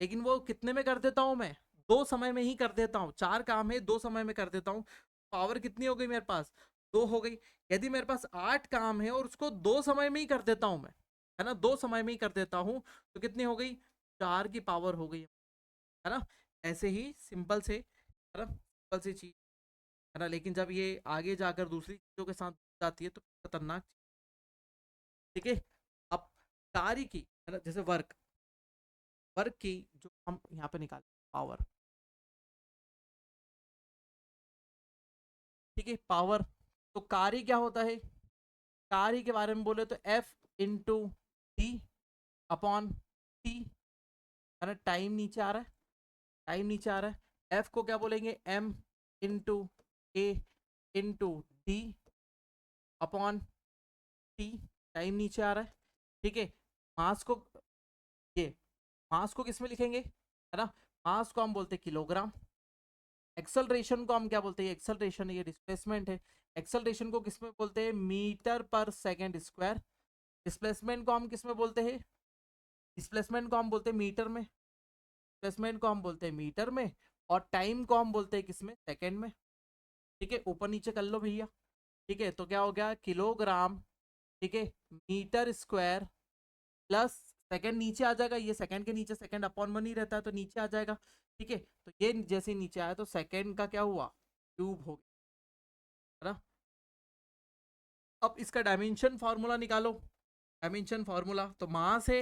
लेकिन वो कितने में कर देता हूं मैं, दो समय में ही कर देता हूँ। चार काम है, दो समय में कर देता हूँ, पावर कितनी हो गई मेरे पास, 2 हो गई। यदि मेरे पास 8 काम है और उसको दो समय में ही कर देता हूं मैं, है ना, दो समय में ही कर देता हूँ, तो कितनी हो गई, 4 की पावर हो गई, है ना। ऐसे ही सिंपल से, है ना, सिंपल सी चीज, है ना, लेकिन जब ये आगे जाकर दूसरी चीजों के साथ जाती है तो खतरनाक। ठीक है, अब कार्य की, है ना, जैसे वर्क, वर्क की जो हम यहाँ पे निकाले पावर। ठीक है, पावर, तो कार्य क्या होता है, कार्य के बारे में बोले तो F into T upon T, है ना, टाइम नीचे आ रहा है, टाइम नीचे आ रहा है। एफ को क्या बोलेंगे, m into a into d upon t, time नीचे आ रहा है। ठीक है, मास को, ये मास को किस में लिखेंगे, है ना, मास को हम बोलते हैं किलोग्राम। एक्सेलरेशन को हम क्या बोलते हैं, एक्सेलरेशन, ये डिस्प्लेसमेंट है। एक्सेलरेशन को किस में बोलते हैं, metre per second square. Displacement को हम किस में बोलते हैं, डिस्प्लेसमेंट को हम बोलते हैं मीटर में, डिस्प्लेसमेंट को हम बोलते हैं मीटर में, और टाइम को हम बोलते हैं किसमें, सेकेंड में। ठीक है, ऊपर नीचे कर लो भैया। ठीक है, तो क्या हो गया, किलोग्राम, ठीक है, मीटर स्क्वायर प्लस सेकंड नीचे आ जाएगा, ये सेकंड के नीचे सेकंड अपॉन 1 ही रहता है तो नीचे आ जाएगा। ठीक है, तो ये जैसे नीचे आया तो सेकंड का क्या हुआ, क्यूब हो गया, है ना। अब इसका डायमेंशन फार्मूला निकालो, डायमेंशन फार्मूला तो मास है,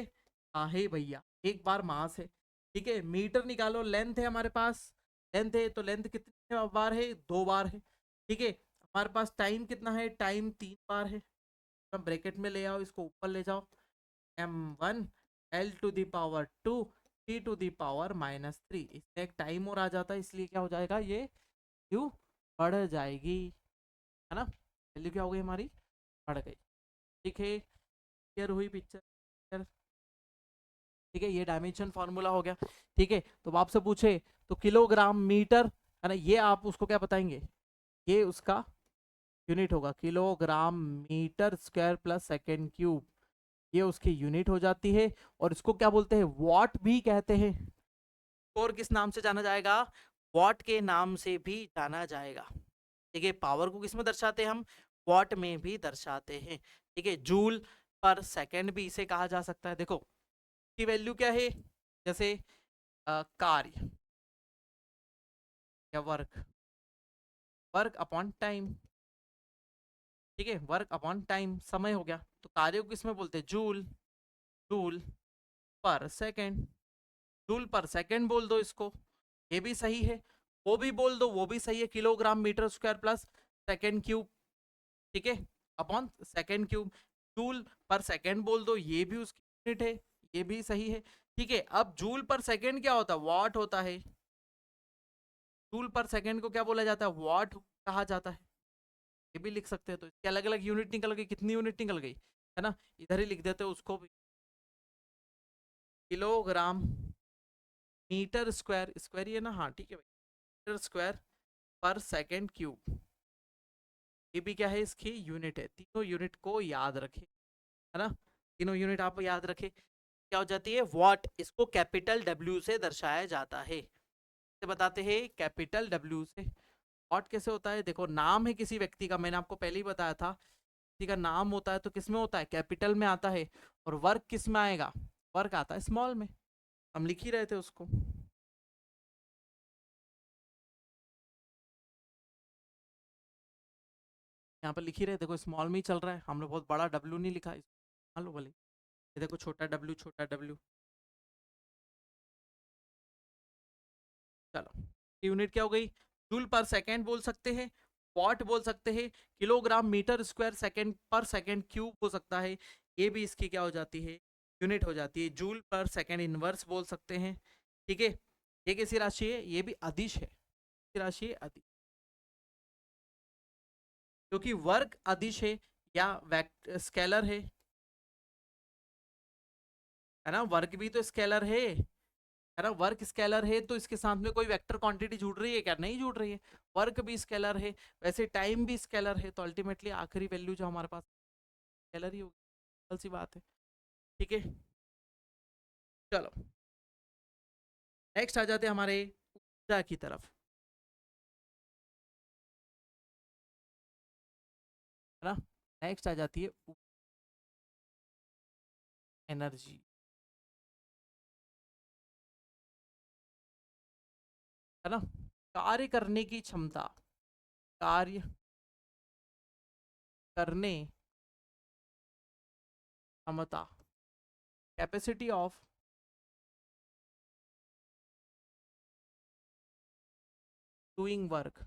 हाँ है भैया, एक बार मास है। ठीक है, मीटर निकालो, लेंथ है हमारे पास, लेंथ है तो लेंथ कितने बार है, 2 बार है। ठीक है, हमारे पास टाइम कितना है, टाइम 3 बार है। ब्रैकेट में ले आओ, इसको ऊपर ले जाओ, m1 l⁻², t⁻³ इसमें एक टाइम और आ जाता है, इसलिए क्या हो जाएगा, ये क्यू बढ़ जाएगी, है ना, वैल्यू क्या हो गई हमारी, बढ़ गई। ठीक है, क्लियर हुई पिक्चर। ठीक है, ये डायमेंशन फॉर्मूला हो गया। ठीक है, तो आपसे पूछे तो किलोग्राम मीटर, है ना, ये आप उसको क्या बताएंगे, ये उसका यूनिट होगा, kilogram metre square plus second cube, ये उसकी यूनिट हो जाती है। और इसको क्या बोलते हैं, वॉट भी कहते हैं। और किस नाम से जाना जाएगा, वॉट के नाम से भी जाना जाएगा। ठीक है, पावर को किस में दर्शाते हैं हम, वॉट में भी दर्शाते हैं। ठीक है, जूल पर सेकंड भी इसे कहा जा सकता है। देखो की वैल्यू क्या है, जैसे कार्य या वर्क, वर्क अपॉन टाइम। ठीक है, वर्क अपॉन टाइम समय हो गया, तो कार्य को किस में बोलते हैं, joule, joule per second, joule per second बोल दो इसको, ये भी सही है। वो भी बोल दो, वो भी सही है, kilogram metre square plus second cube. ठीक है, upon second cube, joule per second बोल दो, ये भी उसकी यूनिट है, ये भी सही है। ठीक है, अब जूल पर सेकंड क्या होता है, वॉट होता है। जूल पर सेकंड को क्या बोला जाता है, वॉट कहा जाता है, ये भी लिख सकते हैं। तो इसकी अलग अलग यूनिट निकल गई, कितनी यूनिट निकल गई, है ना, इधर ही लिख देते हैं उसको भी, किलोग्राम मीटर स्क्वायर, स्क्वायर ये ना, हाँ ठीक है भाई, मीटर स्क्वायर पर सेकंड क्यूब, ये भी क्या है, इसकी यूनिट है। तीनों यूनिट को याद रखें, है ना, तीनों यूनिट आप याद रखें। क्या हो जाती है, वॉट, इसको कैपिटल डब्ल्यू से दर्शाया जाता है, से बताते हैं कैपिटल डब्ल्यू से। वॉट कैसे होता है, देखो नाम है किसी व्यक्ति का, मैंने आपको पहले ही बताया था, किसी का नाम होता है तो किस में होता है, कैपिटल में आता है। और वर्क किस में आएगा, वर्क आता है स्मॉल में, हम लिख ही रहे थे उसको। यहाँ पर लिख ही रहे, देखो स्मॉल में ही चल रहा है, हमने बहुत बड़ा डब्ल्यू नहीं लिखा, मान लो बोले, ये देखो छोटा डब्ल्यू, छोटा डब्ल्यू। चलो। यूनिट क्या हो गई, जूल पर सेकेंड बोल सकते हैं, वॉट बोल सकते हैं, किलोग्राम मीटर स्क्वायर सेकेंड पर सेकेंड क्यूब हो सकता है, ये भी इसकी क्या हो जाती है, यूनिट हो जाती है। जूल पर सेकेंड इनवर्स बोल सकते हैं। ठीक है, ये कैसी राशि है, ये भी अदिश है, राशि है अदिश, क्योंकि वर्ग अदिश है या स्केलर है ना, वर्ग भी तो स्केलर है ना, वर्क स्केलर है तो इसके साथ में कोई वेक्टर क्वांटिटी जुड़ रही है क्या, नहीं जुड़ रही है। वर्क भी स्केलर है, वैसे टाइम भी स्केलर है, तो अल्टीमेटली आखिरी वैल्यू जो हमारे पास स्केलर ही होगी, सिंपल सी बात है। ठीक है, चलो नेक्स्ट आ जाते हैं हमारे ऊर्जा की तरफ, है ना। नेक्स्ट आ जाती है एनर्जी, है ना, कार्य करने की क्षमता, कार्य करने क्षमता, कैपेसिटी ऑफ डूइंग वर्क,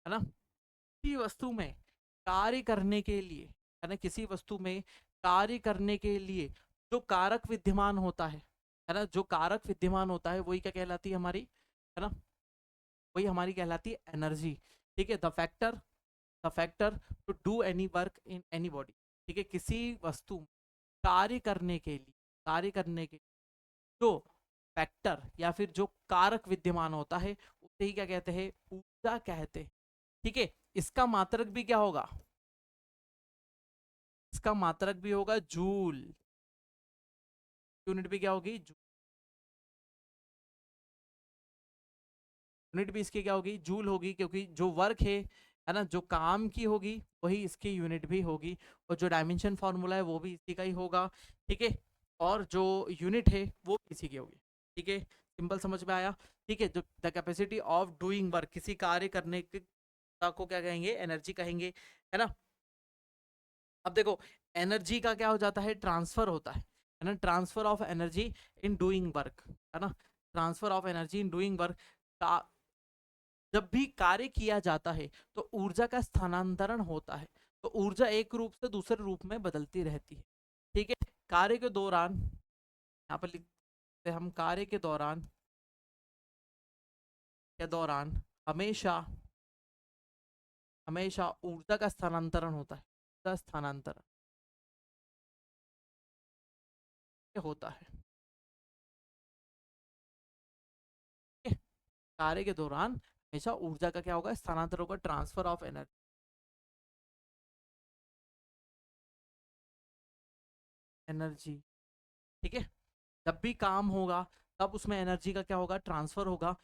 है ना। किसी वस्तु में कार्य करने के लिए, है ना, किसी वस्तु में कार्य करने के लिए जो कारक विद्यमान होता है ना, जो कारक विद्यमान होता है वही क्या कहलाती है हमारी, है ना, वही हमारी कहलाती है एनर्जी। ठीक है, the factor to do any work in any body. ठीक है, किसी वस्तु में कार्य करने के लिए, कार्य करने के जो फैक्टर या फिर जो कारक विद्यमान होता है उसे ही क्या कहते हैं, ऊर्जा कहते हैं। ठीक है, इसका मात्रक भी क्या होगा, इसका मात्रक भी होगा जूल, यूनिट भी क्या होगी, यूनिट भी इसकी क्या होगी, जूल होगी, क्योंकि जो वर्क है ना, जो काम की होगी वही इसकी यूनिट भी होगी, और जो डायमेंशन फॉर्मूला है वो भी इसी का ही होगा। ठीक है, और जो यूनिट है वो भी इसी की होगी। ठीक है, सिंपल समझ में आया। ठीक है, जो the capacity of doing work, किसी कार्य करने को क्या कहेंगे, एनर्जी कहेंगे, है ना। अब देखो, एनर्जी का क्या हो जाता है, ट्रांसफर होता है ना, transfer of energy in doing work, है ना, transfer of energy in doing work. जब भी कार्य किया जाता है तो ऊर्जा का स्थानांतरण होता है, तो ऊर्जा एक रूप से दूसरे रूप में बदलती रहती है। ठीक है, कार्य के दौरान, यहाँ पर लिखते हैं हम, कार्य के दौरान हमेशा हमेशा ऊर्जा का स्थानांतरण होता है, ऊर्जा स्थानांतरण होता है। ठीक है? कार्य के दौरान हमेशा ऊर्जा का क्या होगा, स्थानांतरण होगा, ट्रांसफर ऑफ एनर्जी। ठीक है, जब भी काम होगा तब उसमें एनर्जी का क्या होगा, ट्रांसफर होगा।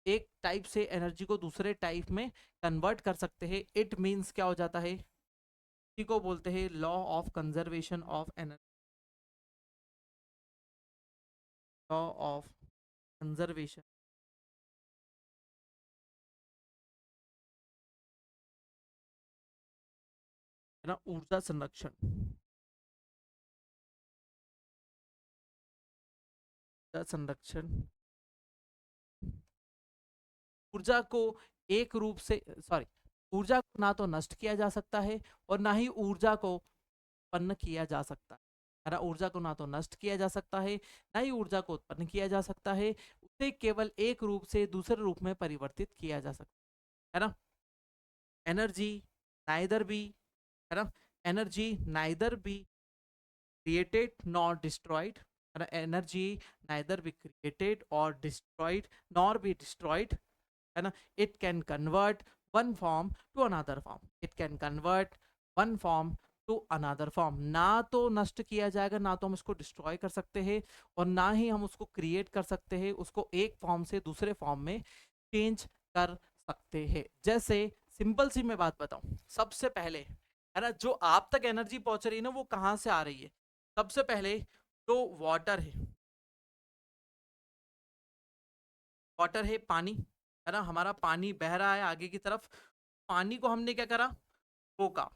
एक टाइप से एनर्जी को दूसरे टाइप में कन्वर्ट कर सकते हैं, इट मीन्स क्या हो जाता है, इसी को बोलते हैं law of conservation of energy, law of conservation, है ना, ऊर्जा संरक्षण, ऊर्जा संरक्षण, ऊर्जा को एक रूप से, सॉरी, ऊर्जा को ना तो नष्ट किया जा सकता है और ना ही ऊर्जा को उत्पन्न किया जा सकता है ना, ऊर्जा को ना तो नष्ट किया जा सकता है, ना ही ऊर्जा को उत्पन्न किया जा सकता है, उसे केवल एक रूप से दूसरे रूप में परिवर्तित किया जा सकता है ना। एनर्जी नाइदर बी, है ना, energy neither be created nor destroyed, है ना, energy neither be created or destroyed nor be destroyed, है ना, it can convert one form to another form, it can convert one form to another form, ना तो नष्ट किया जाएगा, ना तो हम उसको डिस्ट्रॉय कर सकते हैं, और ना ही हम उसको क्रिएट कर सकते हैं, उसको एक फॉर्म से दूसरे फॉर्म में चेंज कर सकते हैं। जैसे सिंपल सी मैं बात बताऊं, सबसे पहले, है ना, जो आप तक एनर्जी पहुंच रही है ना, वो कहाँ से आ रही है, सबसे पहले जो वाटर है पानी, है ना, हमारा पानी बह रहा है आगे की तरफ, पानी को हमने क्या करा, रोका,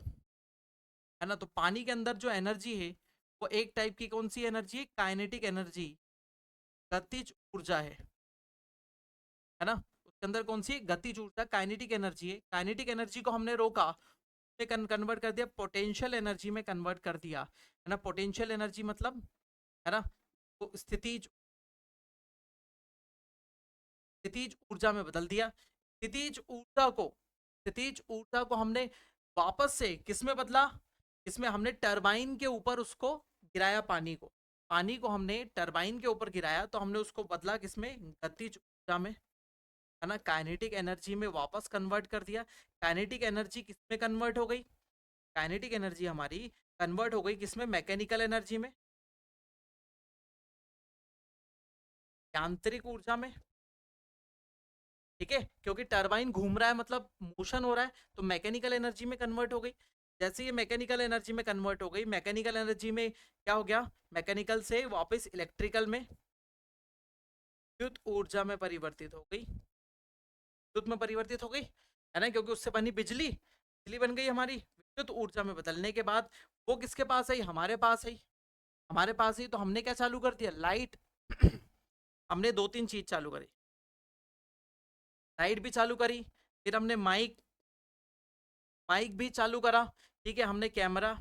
है ना, तो पानी के अंदर जो एनर्जी है वो एक टाइप की कौन सी एनर्जी है, काइनेटिक एनर्जी, गतिज ऊर्जा है ना। उसके अंदर कौन सी गतिज ऊर्जा, काइनेटिक एनर्जी है। काइनेटिक एनर्जी को हमने रोका, कन्वर्ट कर दिया पोटेंशियल एनर्जी में, कन्वर्ट कर दिया है ना। पोटेंशियल एनर्जी मतलब है ना, तो स्थितिज ऊर्जा में बदल दिया। स्थितिज ऊर्जा को हमने वापस से किस में बदला, इसमें हमने टरबाइन के ऊपर उसको गिराया, पानी को हमने टरबाइन के ऊपर गिराया, तो हमने उसको बदला किसमें, गतिज ऊर्जा में, है ना। काइनेटिक एनर्जी में वापस कन्वर्ट कर दिया। काइनेटिक एनर्जी किसमें कन्वर्ट हो गई, काइनेटिक एनर्जी हमारी कन्वर्ट हो गई किसमें, मैकेनिकल एनर्जी में, यांत्रिक ऊर्जा में। ठीक है, क्योंकि टरबाइन घूम रहा है मतलब मोशन हो रहा है, तो मैकेनिकल एनर्जी में कन्वर्ट हो गई। जैसे ये मैकेनिकल एनर्जी में कन्वर्ट हो गई, मैकेनिकल एनर्जी में क्या हो गया, मैकेनिकल से वापस इलेक्ट्रिकल में, विद्युत ऊर्जा में परिवर्तित हो गई, विद्युत में परिवर्तित हो गई, है ना, क्योंकि उससे बनी बिजली, बिजली बन गई हमारी। विद्युत ऊर्जा में बदलने के बाद वो किसके पास आई, हमारे पास आई, हमारे पास ही। तो हमने क्या चालू कर दिया, लाइट हमने दो तीन चीज चालू करी, लाइट भी चालू करी, फिर हमने माइक माइक भी चालू करा, ठीक है, हमने कैमरा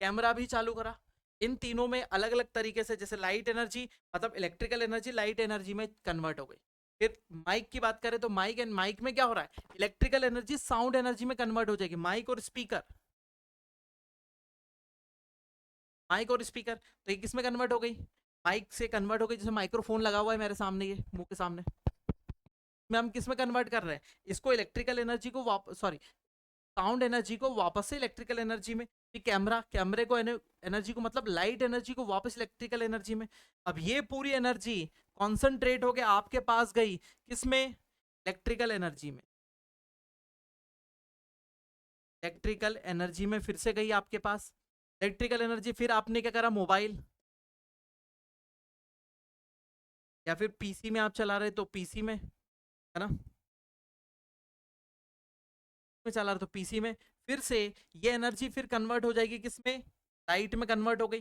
कैमरा भी चालू करा। इन तीनों में अलग अलग तरीके से, जैसे लाइट एनर्जी मतलब इलेक्ट्रिकल एनर्जी लाइट एनर्जी में कन्वर्ट हो गई। फिर माइक की बात करें तो माइक में क्या हो रहा है, इलेक्ट्रिकल एनर्जी साउंड एनर्जी में कन्वर्ट हो जाएगी। माइक और स्पीकर तो ये किस में कन्वर्ट हो गई, माइक से कन्वर्ट हो गई। जैसे माइक्रोफोन लगा हुआ है मेरे सामने, ये मुंह के सामने, में हम किस में कन्वर्ट कर रहे हैं, इसको इलेक्ट्रिकल एनर्जी को सॉरी, साउंड एनर्जी को वापस से इलेक्ट्रिकल एनर्जी में। फिर कैमरे को एनर्जी को मतलब लाइट एनर्जी को वापस इलेक्ट्रिकल एनर्जी में। अब ये पूरी एनर्जी कॉन्सेंट्रेट होके आपके पास गई किसमें, इलेक्ट्रिकल एनर्जी में, इलेक्ट्रिकल एनर्जी में फिर से गई आपके पास इलेक्ट्रिकल एनर्जी। फिर आपने क्या करा, मोबाइल या फिर पीसी में आप चला रहे तो पीसी में, है ना, में चला रहे तो पीसी में, फिर से ये एनर्जी फिर कन्वर्ट हो जाएगी किसमें, लाइट में कन्वर्ट हो गई,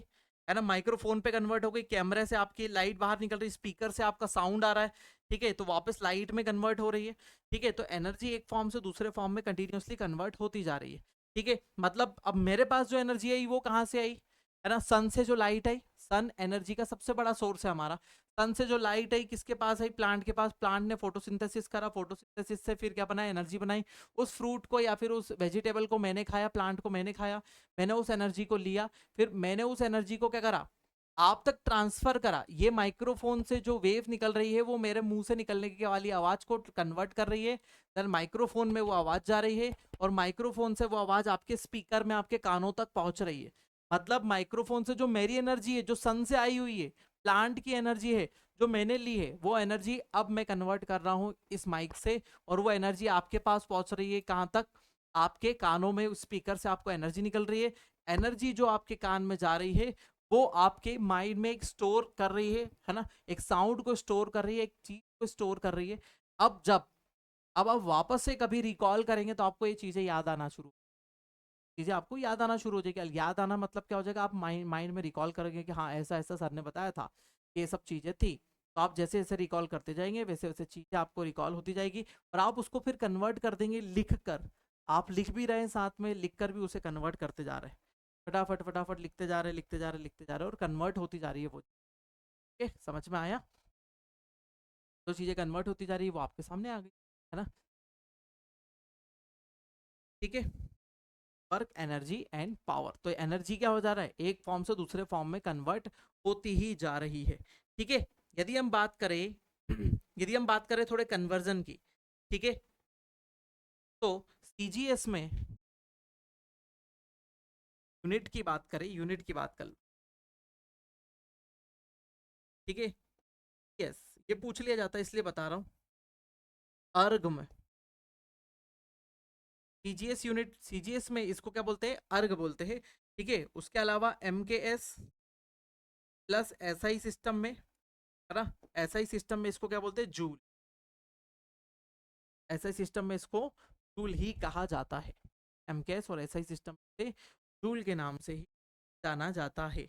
है ना, माइक्रोफोन पे कन्वर्ट हो गई, कैमरे से आपकी लाइट बाहर निकल रही, स्पीकर से आपका साउंड आ रहा है, ठीक है, तो वापस लाइट में कन्वर्ट हो रही है। ठीक है, तो एनर्जी एक फॉर्म से दूसरे फॉर्म में कंटिन्यूअसली कन्वर्ट होती जा रही है। ठीक है, मतलब अब मेरे पास जो एनर्जी आई वो कहाँ से आई, है ना, सन से जो लाइट आई, सन एनर्जी का सबसे बड़ा सोर्स है हमारा। सन से जो लाइट आई किसके पास आई, प्लांट के पास, प्लांट ने फोटोसिंथेसिस करा, फोटोसिंथेसिस से फिर क्या बना, एनर्जी बनाई। उस फ्रूट को या फिर उस वेजिटेबल को मैंने खाया, प्लांट को मैंने खाया, मैंने उस एनर्जी को लिया, फिर मैंने उस एनर्जी को क्या करा, आप तक ट्रांसफर करा। ये माइक्रोफोन से जो वेव निकल रही है वो मेरे मुंह से निकलने की वाली आवाज को कन्वर्ट कर रही है, देन माइक्रोफोन में वो आवाज जा रही है, और माइक्रोफोन से वो आवाज आपके स्पीकर में आपके कानों तक पहुंच रही है। मतलब माइक्रोफोन से जो मेरी एनर्जी है, जो सन से आई हुई है, प्लांट की एनर्जी है, जो मैंने ली है, वो एनर्जी अब मैं कन्वर्ट कर रहा हूँ इस माइक से, और वो एनर्जी आपके पास पहुंच रही है, कहाँ तक, आपके कानों में, स्पीकर से आपको एनर्जी निकल रही है। एनर्जी जो आपके कान में जा रही है वो आपके माइंड में एक स्टोर कर रही है ना, एक साउंड को स्टोर कर रही है, एक चीज को स्टोर कर रही है। अब जब अब आप वापस से कभी रिकॉल करेंगे तो आपको ये चीजें याद आना शुरू, चीजें आपको याद आना शुरू हो जाएगी। याद आना मतलब क्या हो जाएगा, आप माइंड में रिकॉल करेंगे कि हाँ ऐसा ऐसा सर ने बताया था, ये सब चीजें थी। तो आप जैसे जैसे रिकॉल करते जाएंगे वैसे वैसे चीजें आपको रिकॉल होती जाएगी, और आप उसको फिर कन्वर्ट कर देंगे लिख कर। आप लिख भी रहे हैं साथ में, लिख कर भी उसे कन्वर्ट करते जा रहे हैं, फटाफट फटाफट लिखते जा रहे हैं, लिखते जा रहे हैं, लिखते जा रहे हैं, और कन्वर्ट होती जा रही है वो। ठीक है, समझ में आया, जो चीजें कन्वर्ट होती जा रही है वो आपके सामने आ गई, है ना। ठीक है, वर्क, एनर्जी एंड पावर। तो एनर्जी क्या हो जा रहा है, एक फॉर्म से दूसरे फॉर्म में कन्वर्ट होती ही जा रही है। ठीक है, यदि हम बात करें यदि हम बात करें थोड़े कन्वर्जन की, ठीक है, तो सीजीएस में यूनिट की बात करें, यूनिट की बात कर लो, ठीक है, यस, ये पूछ लिया जाता है इसलिए बता रहा हूँ। अर्ग में सीजीएस यूनिट, सीजीएस में इसको क्या बोलते हैं, अर्ग बोलते हैं। ठीक है, उसके अलावा एमकेएस प्लस एसआई सिस्टम में, है ना, एसआई सिस्टम में इसको क्या बोलते हैं, जूल। एसआई सिस्टम में इसको जूल ही कहा जाता है। एमकेएस और एसआई सिस्टम से जूल के नाम से ही जाना जाता है।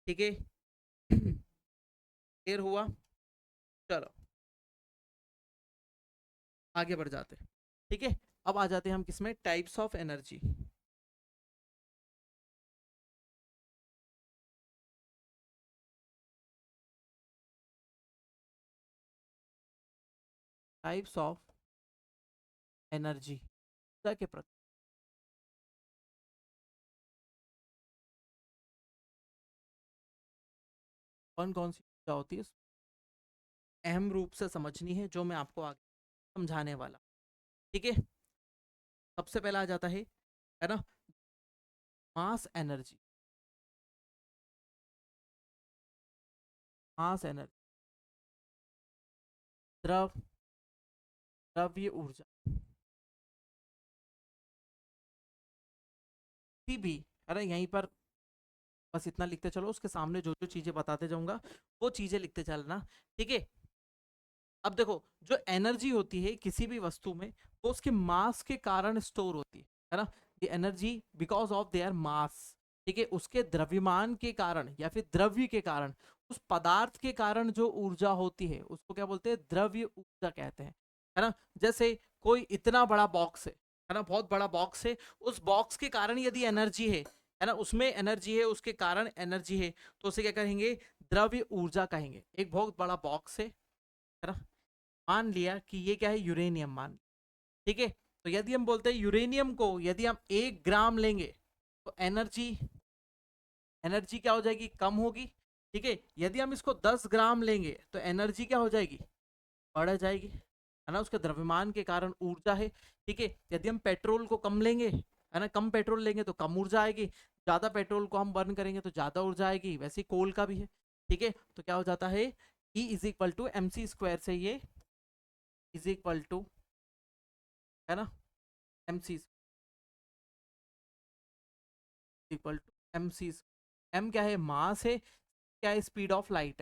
ठीक है क्लियर हुआ? चलो आगे बढ़ जाते हैं। ठीक है, अब आ जाते हैं हम किसमें, types of energy. Types of energy के प्रकार। कौन कौन सी ऊर्जा होती है, अहम रूप से समझनी है, जो मैं आपको आगे समझाने वाला। ठीक है, सबसे पहला आ जाता है ना, मास एनर्जी। मास एनर्जी, द्रव द्रव्य ऊर्जा। किसी भी, है ना, यहीं पर बस इतना लिखते चलो, उसके सामने जो जो चीजें बताते जाऊंगा वो चीजें लिखते चलना। ठीक है, अब देखो, जो एनर्जी होती है किसी भी वस्तु में, वो उसके मास के कारण स्टोर होती है ना, the energy because of their mass. ठीक है, उसके द्रव्यमान के कारण या फिर द्रव्य के कारण, उस पदार्थ के कारण जो ऊर्जा होती है उसको क्या बोलते हैं, द्रव्य ऊर्जा कहते हैं। है ना, जैसे कोई इतना बड़ा बॉक्स है ना, बहुत बड़ा बॉक्स है, उस बॉक्स के कारण यदि एनर्जी है ना, उसमें एनर्जी है, उसके कारण एनर्जी है, तो उसे क्या कहेंगे, द्रव्य ऊर्जा कहेंगे। एक बहुत बड़ा बॉक्स है ना, मान लिया कि ये क्या है, यूरेनियम मान। ठीक है, तो यदि हम बोलते हैं यूरेनियम को यदि हम 1 ग्राम लेंगे, तो एनर्जी एनर्जी क्या हो जाएगी, कम होगी। ठीक है, यदि हम इसको 10 ग्राम लेंगे तो एनर्जी क्या हो जाएगी, बढ़ जाएगी। है ना, उसके द्रव्यमान के कारण ऊर्जा है। ठीक है, यदि हम पेट्रोल को कम लेंगे, है ना, कम पेट्रोल लेंगे तो कम ऊर्जा आएगी, ज्यादा पेट्रोल को हम बर्न करेंगे तो ज्यादा ऊर्जा आएगी। वैसे ही कोल का भी है। ठीक है, तो क्या हो जाता है, E is equal to m c square से ये इज इक्वल टू, है ना, m c equal to m c. M क्या है, मास है, क्या है, speed of light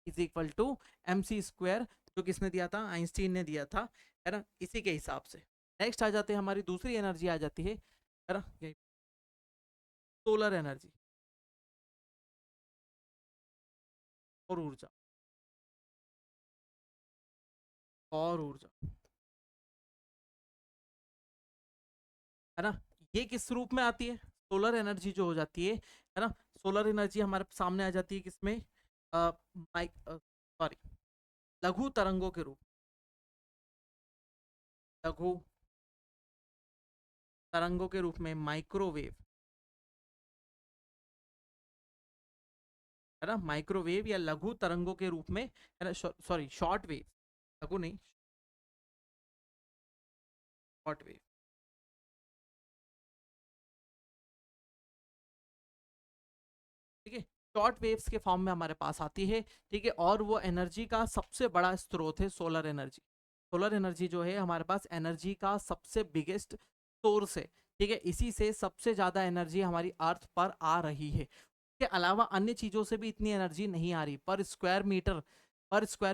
is equal to m c square, जो किसने दिया था, आइंस्टीन ने दिया था। है ना, इसी के हिसाब से नेक्स्ट आ जाते हैं, हमारी दूसरी एनर्जी आ जाती है ना, सोलर एनर्जी और ऊर्जा। और ऊर्जा, है ना, ये किस रूप में आती है, सोलर एनर्जी जो हो जाती है ना, सोलर एनर्जी हमारे सामने आ जाती है किसमें, माइक सॉरी, लघु तरंगों के रूप, लघु तरंगों के रूप में, माइक्रोवेव। है ना, माइक्रोवेव या लघु तरंगों के रूप में, है ना, सॉरी शॉर्ट वेव, लघु नहीं, शॉर्ट वेव। ठीक है, शॉर्ट वेव्स के फॉर्म में हमारे पास आती है। ठीक है, और वो एनर्जी का सबसे बड़ा स्रोत है सोलर एनर्जी। सोलर एनर्जी जो है हमारे पास एनर्जी का सबसे बिगेस्ट सोर्स है। ठीक है, इसी से सबसे ज्यादा एनर्जी हमारी अर्थ पर आ रही है। के अलावा अन्य चीजों से भी इतनी एनर्जी नहीं आ रही। पर स्क्वायर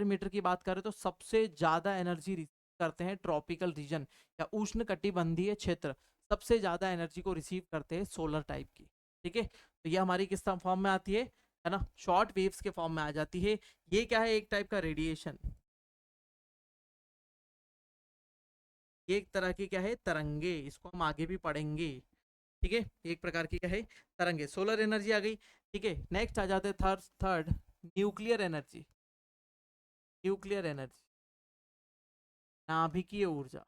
मीटर की बात करें तो सबसे ज्यादा एनर्जी रिसीव करते हैं ट्रॉपिकल रीजन या उष्ण कटिबंधीय क्षेत्र, सबसे ज्यादा एनर्जी को रिसीव करते हैं सोलर टाइप की। ठीक है, तो ये हमारी किस फॉर्म में आती है ना, शॉर्ट वेव्स के फॉर्म में आ जाती है। ये क्या है, एक टाइप का रेडिएशन, ये एक तरह की क्या है, तरंगे, इसको हम आगे भी पढ़ेंगे। ठीक है, एक प्रकार की क्या है, तरंगे। सोलर एनर्जी आ गई। ठीक है, नेक्स्ट आ जाते हैं third third nuclear energy. Nuclear energy, नाभिकीय ऊर्जा।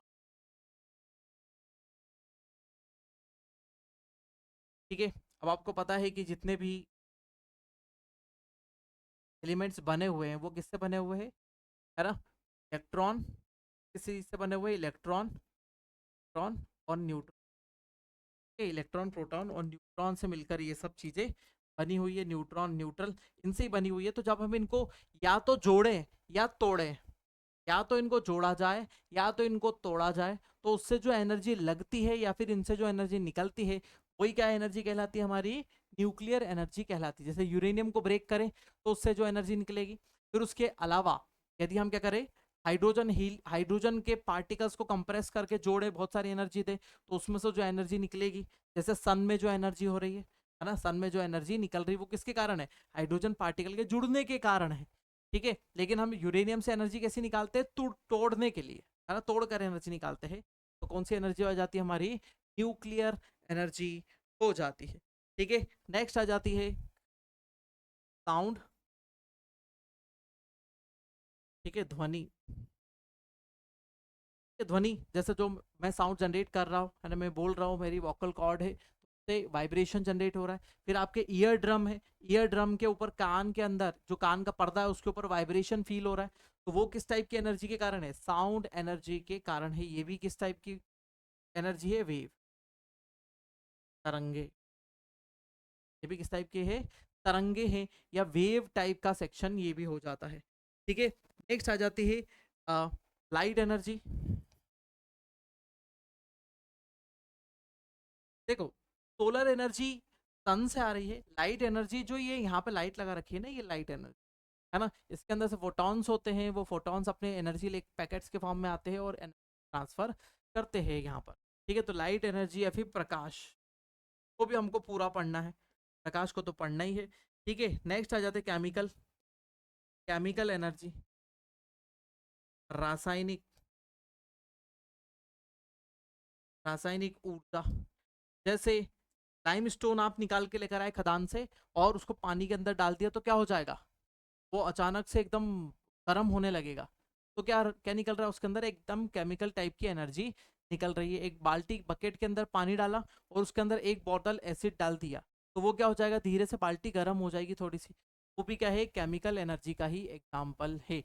ठीक है, अब आपको पता है कि जितने भी एलिमेंट्स बने हुए हैं वो किससे बने हुए हैं, है ना, इलेक्ट्रॉन, किसी से बने हुए, इलेक्ट्रॉन, प्रोटॉन और न्यूट्रॉन। इलेक्ट्रॉन, प्रोटॉन और न्यूट्रॉन से मिलकर ये सब चीजें बनी हुई है, न्यूट्रॉन न्यूट्रल, इनसे ही बनी हुई है। तो जब हम इनको या तो जोड़ें या तोड़ें, या तो इनको जोड़ा जाए या तो इनको तोड़ा जाए, तो उससे जो एनर्जी लगती है या फिर इनसे जो एनर्जी निकलती है, वही क्या एनर्जी कहलाती है, हमारी न्यूक्लियर एनर्जी कहलाती है। जैसे यूरेनियम को ब्रेक करें तो उससे जो एनर्जी निकलेगी। फिर उसके अलावा यदि हम क्या करें, हाइड्रोजन के पार्टिकल्स को कंप्रेस करके जोड़े, बहुत सारी एनर्जी दे, तो उसमें से जो एनर्जी निकलेगी, जैसे सन में जो एनर्जी हो रही है, है ना। सन में जो एनर्जी निकल रही वो किसके कारण है, हाइड्रोजन पार्टिकल के जुड़ने के कारण है, ठीक है। लेकिन हम यूरेनियम से एनर्जी कैसे निकालते हैं, तोड़ने के लिए, है ना, तोड़ कर एनर्जी निकालते हैं। तो कौन सी एनर्जी आ जाती है हमारी, न्यूक्लियर एनर्जी हो जाती है, ठीक है। नेक्स्ट आ जाती है साउंड, ठीक है, ध्वनि। ये ध्वनि जैसे जो मैं साउंड जनरेट कर रहा हूँ, है ना, मैं बोल रहा हूँ, मेरी वोकल कॉर्ड है, से वाइब्रेशन जनरेट हो रहा है। फिर आपके ईयर ड्रम है, ईयर ड्रम के ऊपर कान के अंदर जो कान का पर्दा है उसके ऊपर वाइब्रेशन फील हो रहा है। तो वो किस टाइप की एनर्जी के कारण है, साउंड एनर्जी के कारण है। ये भी किस टाइप की एनर्जी है, वेव, तरंगे। ये भी किस टाइप के है, तरंगे हैं, या वेव टाइप का सेक्शन ये भी हो जाता है, ठीक है। नेक्स्ट आ जाती है लाइट एनर्जी। देखो, सोलर एनर्जी सन से आ रही है, लाइट एनर्जी जो ये यहाँ पे लाइट लगा रखी है ना, ये लाइट एनर्जी है ना, इसके अंदर से फोटॉन्स होते हैं, वो फोटॉन्स अपने एनर्जी ले पैकेट्स के फॉर्म में आते हैं और ट्रांसफर करते हैं यहाँ पर, ठीक है। तो लाइट एनर्जी या फिर प्रकाश को भी हमको पूरा पढ़ना है, प्रकाश को तो पढ़ना ही है, ठीक है। नेक्स्ट आ जाते हैं केमिकल, केमिकल एनर्जी, रासायनिक, रासायनिक ऊर्जा। जैसे लाइमस्टोन आप निकाल के लेकर आए खदान से और उसको पानी के अंदर डाल दिया तो क्या हो जाएगा, वो अचानक से एकदम गर्म होने लगेगा। तो क्या क्या निकल रहा है उसके अंदर, एकदम केमिकल टाइप की एनर्जी निकल रही है। एक बाल्टी बकेट के अंदर पानी डाला और उसके अंदर एक बॉटल एसिड डाल दिया, तो वो क्या हो जाएगा, धीरे से बाल्टी गर्म हो जाएगी थोड़ी सी। वो भी क्या है, केमिकल एनर्जी का ही एग्जाम्पल है।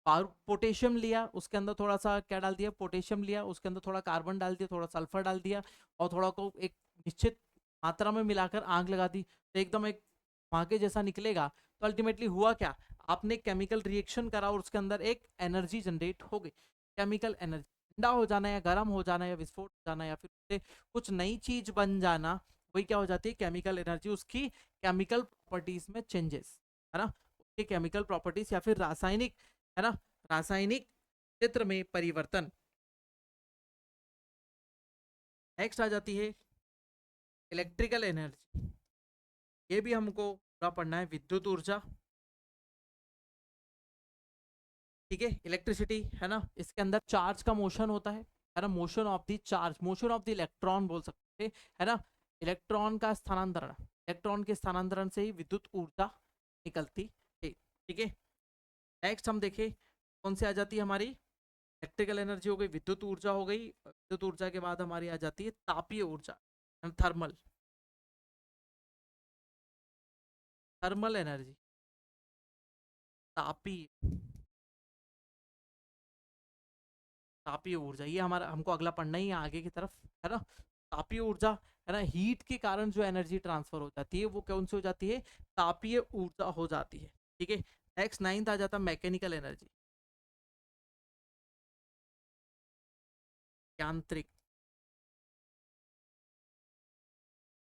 पोटेशियम लिया, उसके अंदर थोड़ा सा क्या डाल दिया, पोटेशियम लिया, उसके अंदर थोड़ा कार्बन डाल दिया, थोड़ा सल्फर डाल दिया, और थोड़ा को एक निश्चित मात्रा में मिलाकर आग लगा दी, तो एकदम एक धमाके जैसा निकलेगा। तो अल्टीमेटली हुआ क्या, आपने केमिकल रिएक्शन करा और उसके अंदर एक एनर्जी जनरेट हो गई, केमिकल एनर्जी। ठंडा हो जाना या गर्म हो जाना या विस्फोट हो जाना या फिर उससे कुछ नई चीज बन जाना, वही क्या हो जाती है, केमिकल एनर्जी। उसकी केमिकल प्रॉपर्टीज में चेंजेस, है ना, उसके केमिकल प्रॉपर्टीज या फिर रासायनिक, है ना, रासायनिक क्षेत्र में परिवर्तन। नेक्स्ट आ जाती है इलेक्ट्रिकल एनर्जी, ये भी हमको पूरा पढ़ना है, विद्युत ऊर्जा, ठीक है। इलेक्ट्रिसिटी, है ना, इसके अंदर चार्ज का मोशन होता है ना, motion of the charge, motion of the electron बोल सकते हैं, है ना, इलेक्ट्रॉन का स्थानांतरण, इलेक्ट्रॉन के स्थानांतरण से ही विद्युत ऊर्जा निकलती है, ठीक है। नेक्स्ट हम देखें कौन सी आ जाती है हमारी, इलेक्ट्रिकल एनर्जी हो गई, विद्युत ऊर्जा हो गई, विद्युत ऊर्जा के बाद हमारी आ जाती है तापीय ऊर्जा, थर्मल, थर्मल एनर्जी, तापीय, तापीय ऊर्जा, ये हमारा हमको अगला पढ़ना ही है आगे की तरफ, है ना। तापीय ऊर्जा, है ना, हीट के कारण जो एनर्जी ट्रांसफर हो जाती है वो कौन सी हो जाती है, तापीय ऊर्जा हो जाती है, ठीक है। नेक्स्ट नाइन्थ आ जाता है मैकेनिकल एनर्जी, यांत्रिक,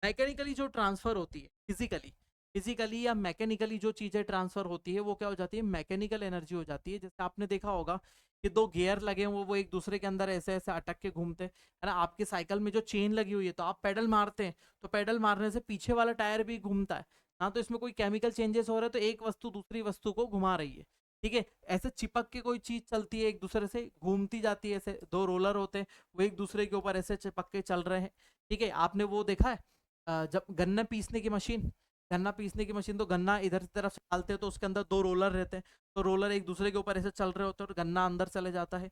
मैकेनिकली जो ट्रांसफर होती है, फिजिकली, फिजिकली या मैकेनिकली जो चीजें ट्रांसफर होती है वो क्या हो जाती है, मैकेनिकल एनर्जी हो जाती है। जैसे आपने देखा होगा कि दो गियर लगे हैं, वो एक दूसरे के अंदर ऐसे ऐसे अटक के घूमते हैं, है ना। आपकी साइकिल में जो चेन लगी हुई है तो आप पेडल मारते हैं, तो पेडल मारने से पीछे वाला टायर भी घूमता है ना, तो इसमें कोई केमिकल चेंजेस हो रहे हैं, तो एक वस्तु दूसरी वस्तु को घुमा रही है, ठीक है। ऐसे चिपक के कोई चीज चलती है एक दूसरे से घूमती जाती है, ऐसे दो रोलर होते हैं वो एक दूसरे के ऊपर ऐसे चिपक के चल रहे हैं, ठीक है। आपने वो देखा है जब गन्ना पीसने की मशीन, गन्ना पीसने की मशीन, तो गन्ना इधर की तरफ से डालते हैं तो उसके अंदर दो रोलर रहते हैं, तो रोलर एक दूसरे के ऊपर ऐसे चल रहे होते हैं और गन्ना अंदर चले जाता है,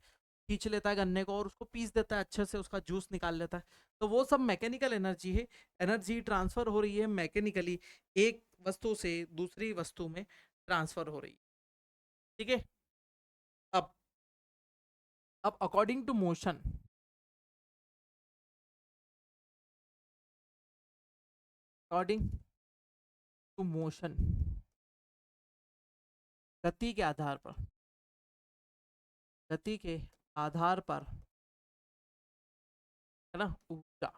खींच लेता है गन्ने को और उसको पीस देता है अच्छे से, उसका जूस निकाल लेता है। तो वो सब मैकेनिकल एनर्जी है, एनर्जी ट्रांसफर हो रही है मैकेनिकली, एक वस्तु से दूसरी वस्तु में ट्रांसफर हो रही है, ठीक है। अब according to motion, according to motion, गति के आधार पर, गति के आधार पर, है ना, ऊर्जा,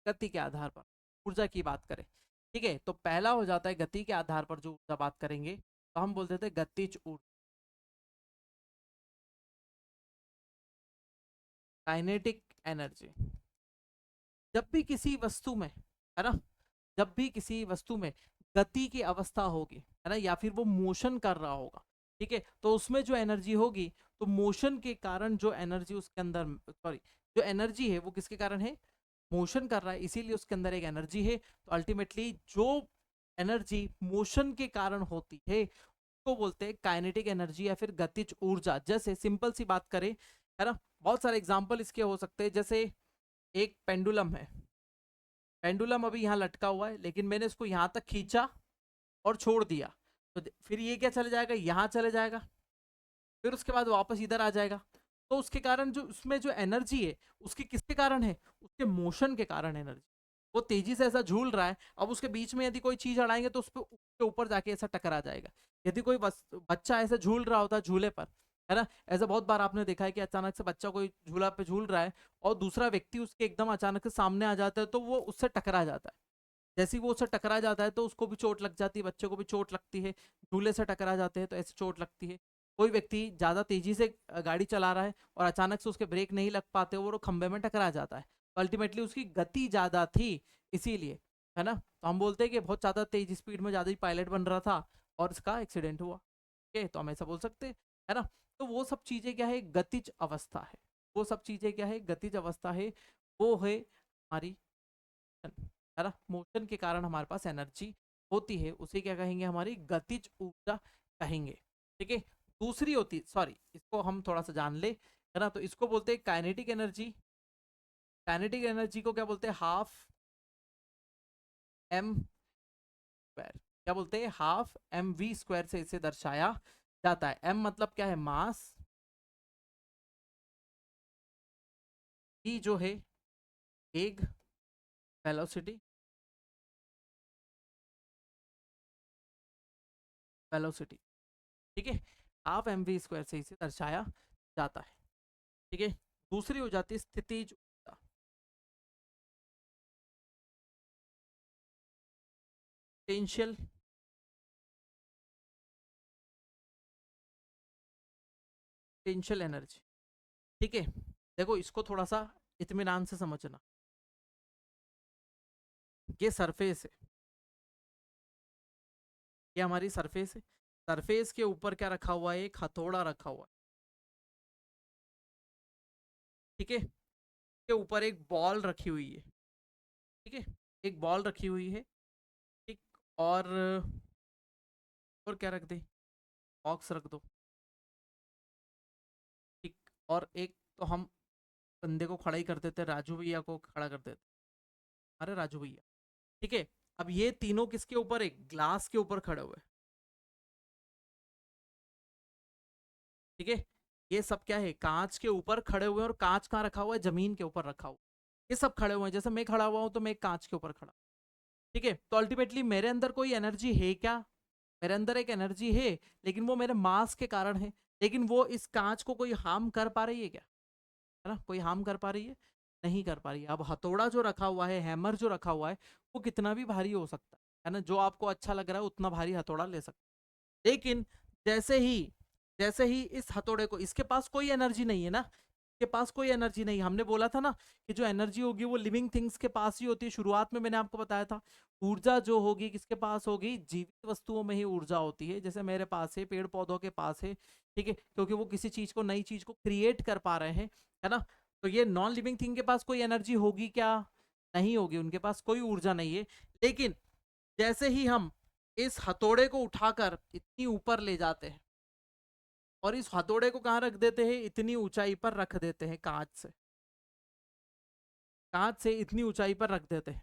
गति के आधार पर ऊर्जा की बात करें, ठीक है, तो पहला हो जाता है गति के आधार पर जो ऊर्जा बात करेंगे तो हम बोलते थे गतिज ऊर्जा, काइनेटिक एनर्जी, जब भी किसी वस्तु में, है ना, जब भी किसी वस्तु में गति की अवस्था होगी, है ना, या फिर वो मोशन कर रहा होगा, ठीक है, तो उसमें जो एनर्जी होगी, तो मोशन के कारण जो एनर्जी उसके अंदर, सॉरी, जो एनर्जी है वो किसके कारण है, मोशन कर रहा है, इसीलिए उसके अंदर एक एनर्जी है। तो अल्टीमेटली जो एनर्जी मोशन के कारण होती है उसको बोलते हैं काइनेटिक एनर्जी या फिर गतिज ऊर्जा। जैसे सिंपल सी बात करें, है ना, बहुत सारे एग्जांपल इसके हो सकते हैं। जैसे एक पेंडुलम है, पेंडुलम अभी यहाँ लटका हुआ है, लेकिन मैंने इसको यहाँ तक खींचा और छोड़ दिया, तो फिर ये क्या चले जाएगा, यहाँ चले जाएगा, फिर उसके बाद वापस इधर आ जाएगा। तो उसके कारण जो उसमें जो एनर्जी है, उसकी किसके कारण है, उसके मोशन के कारण एनर्जी। वो तेजी से ऐसा झूल रहा है, अब उसके बीच में यदि कोई चीज अड़ाएंगे तो उसके ऊपर जाके ऐसा टकरा जाएगा। यदि कोई बच्चा ऐसा झूल रहा होता झूले पर, है ना, ऐसा बहुत बार आपने देखा है कि अचानक से बच्चा कोई झूला पे झूल रहा है और दूसरा व्यक्ति उसके एकदम अचानक से सामने आ जाता है, तो वो उससे टकरा जाता है। जैसे ही वो उससे टकरा जाता है तो उसको भी चोट लग जाती है, बच्चे को भी चोट लगती है, झूले से टकरा जाते हैं तो ऐसे चोट लगती है। कोई व्यक्ति ज्यादा तेजी से गाड़ी चला रहा है और अचानक से उसके ब्रेक नहीं लग पाते, वो खंबे में टकरा जाता है, तो अल्टीमेटली उसकी गति ज्यादा थी, इसीलिए, है ना। तो हम बोलते हैं कि बहुत ज्यादा तेज स्पीड में ज्यादा ही पायलट बन रहा था और इसका एक्सीडेंट हुआ, ठीक है, तो हम ऐसा बोल सकते हैं, है ना। तो वो सब चीजें क्या है, गतिज अवस्था है। वो सब चीजें क्या है, गतिज अवस्था है। वो है हमारी, है ना, मोशन के कारण हमारे पास एनर्जी होती है, उसे क्या कहेंगे, हमारी गतिज ऊर्जा कहेंगे, ठीक है। दूसरी होती, सॉरी, इसको हम थोड़ा सा जान ले, है ना, तो इसको बोलते हैं काइनेटिक एनर्जी। काइनेटिक एनर्जी को क्या बोलते हैं, हाफ एम स्क्वायर, क्या बोलते हैं, हाफ एम वी स्क्वायर से इसे दर्शाया जाता है। एम मतलब क्या है, मास, ई जो है वेग, वेलोसिटी, वेलोसिटी, ठीक है, हाफ एम वी स्क्वायर से इसे दर्शाया जाता है, ठीक है। दूसरी हो जाती है स्थितिज ऊर्जा, पोटेंशियल, पोटेंशियल एनर्जी, ठीक है। देखो इसको थोड़ा सा इत्मीनान से समझना, ये सरफेस है, ये हमारी सरफेस है, सरफेस के ऊपर क्या रखा हुआ है, एक हथौड़ा रखा हुआ है, ठीक है, के ऊपर एक बॉल रखी हुई है, ठीक है, एक बॉल रखी हुई है, ठीक, और और क्या रख दे, बॉक्स रख दो, ठीक, और एक तो हम बंदे को खड़ा ही कर देते, राजू भैया को खड़ा कर देते, अरे राजू भैया, ठीक है। अब ये तीनों किसके ऊपर, एक ग्लास के ऊपर खड़े हुए, ठीक है, ये सब क्या है, कांच के ऊपर खड़े हुए हैं, और कांच कहाँ रखा हुआ है, जमीन के ऊपर रखा हुआ, ये सब खड़े हुए हैं, जैसे मैं खड़ा हुआ हूं तो मैं एक कांच के ऊपर खड़ा, ठीक है। तो अल्टीमेटली मेरे अंदर कोई एनर्जी है क्या, मेरे अंदर एक एनर्जी है, लेकिन वो मेरे मास के कारण है, लेकिन वो इस कांच को कोई हार्म कर पा रही है क्या, है ना, कोई हार्म कर पा रही है, नहीं कर पा रही है। अब हथौड़ा जो रखा हुआ है, हैमर जो रखा हुआ है, वो कितना भी भारी हो सकता है ना, जो आपको अच्छा लग रहा है उतना भारी हथौड़ा ले सकते, लेकिन जैसे ही, जैसे ही इस हथौड़े को, इसके पास कोई एनर्जी नहीं है ना, के पास कोई एनर्जी नहीं, हमने बोला था ना कि जो एनर्जी होगी वो लिविंग थिंग्स के पास ही होती है, शुरुआत में मैंने आपको बताया था। ऊर्जा जो होगी किसके पास होगी, जीवित वस्तुओं में ही ऊर्जा होती है, जैसे मेरे पास है, पेड़ पौधों के पास है, ठीक है, क्योंकि वो किसी चीज को, नई चीज को क्रिएट कर पा रहे हैं, है ना। तो ये नॉन लिविंग थिंग के पास कोई एनर्जी होगी क्या, नहीं होगी, उनके पास कोई ऊर्जा नहीं है। लेकिन जैसे ही हम इस हथौड़े को उठाकर इतनी ऊपर ले जाते हैं और इस हथौड़े को कहाँ रख देते हैं, इतनी ऊंचाई पर रख देते हैं, कांच से, कांच से इतनी ऊंचाई पर रख देते हैं,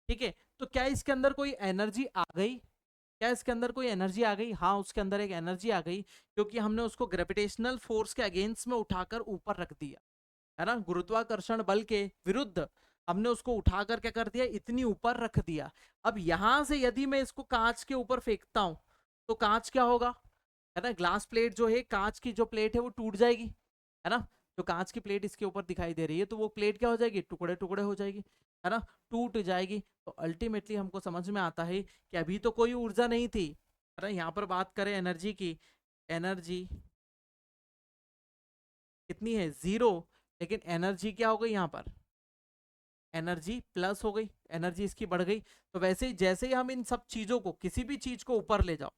ठीक है, तो क्या इसके अंदर कोई एनर्जी आ गई, क्या इसके अंदर कोई एनर्जी आ गई, हाँ उसके अंदर एक एनर्जी आ गई, क्योंकि हमने उसको ग्रेविटेशनल फोर्स के अगेंस्ट में उठाकर ऊपर रख दिया, है ना, गुरुत्वाकर्षण बल के विरुद्ध हमने उसको उठाकर क्या कर दिया, इतनी ऊपर रख दिया। अब यहां से यदि मैं इसको कांच के ऊपर फेंकता हूं तो कांच क्या होगा, है ना, ग्लास प्लेट जो है, कांच की जो प्लेट है वो टूट जाएगी, है ना, जो कांच की प्लेट इसके ऊपर दिखाई दे रही है, तो वो प्लेट क्या हो जाएगी, टुकड़े टुकड़े हो जाएगी, है ना, टूट जाएगी। तो अल्टीमेटली हमको समझ में आता है कि अभी तो कोई ऊर्जा नहीं थी, है ना, यहाँ पर बात करें एनर्जी की, एनर्जी कितनी है, जीरो, लेकिन एनर्जी क्या हो गई यहाँ पर, एनर्जी प्लस हो गई, एनर्जी इसकी बढ़ गई। तो वैसे ही जैसे ही हम इन सब चीजों को, किसी भी चीज को ऊपर ले जाओ,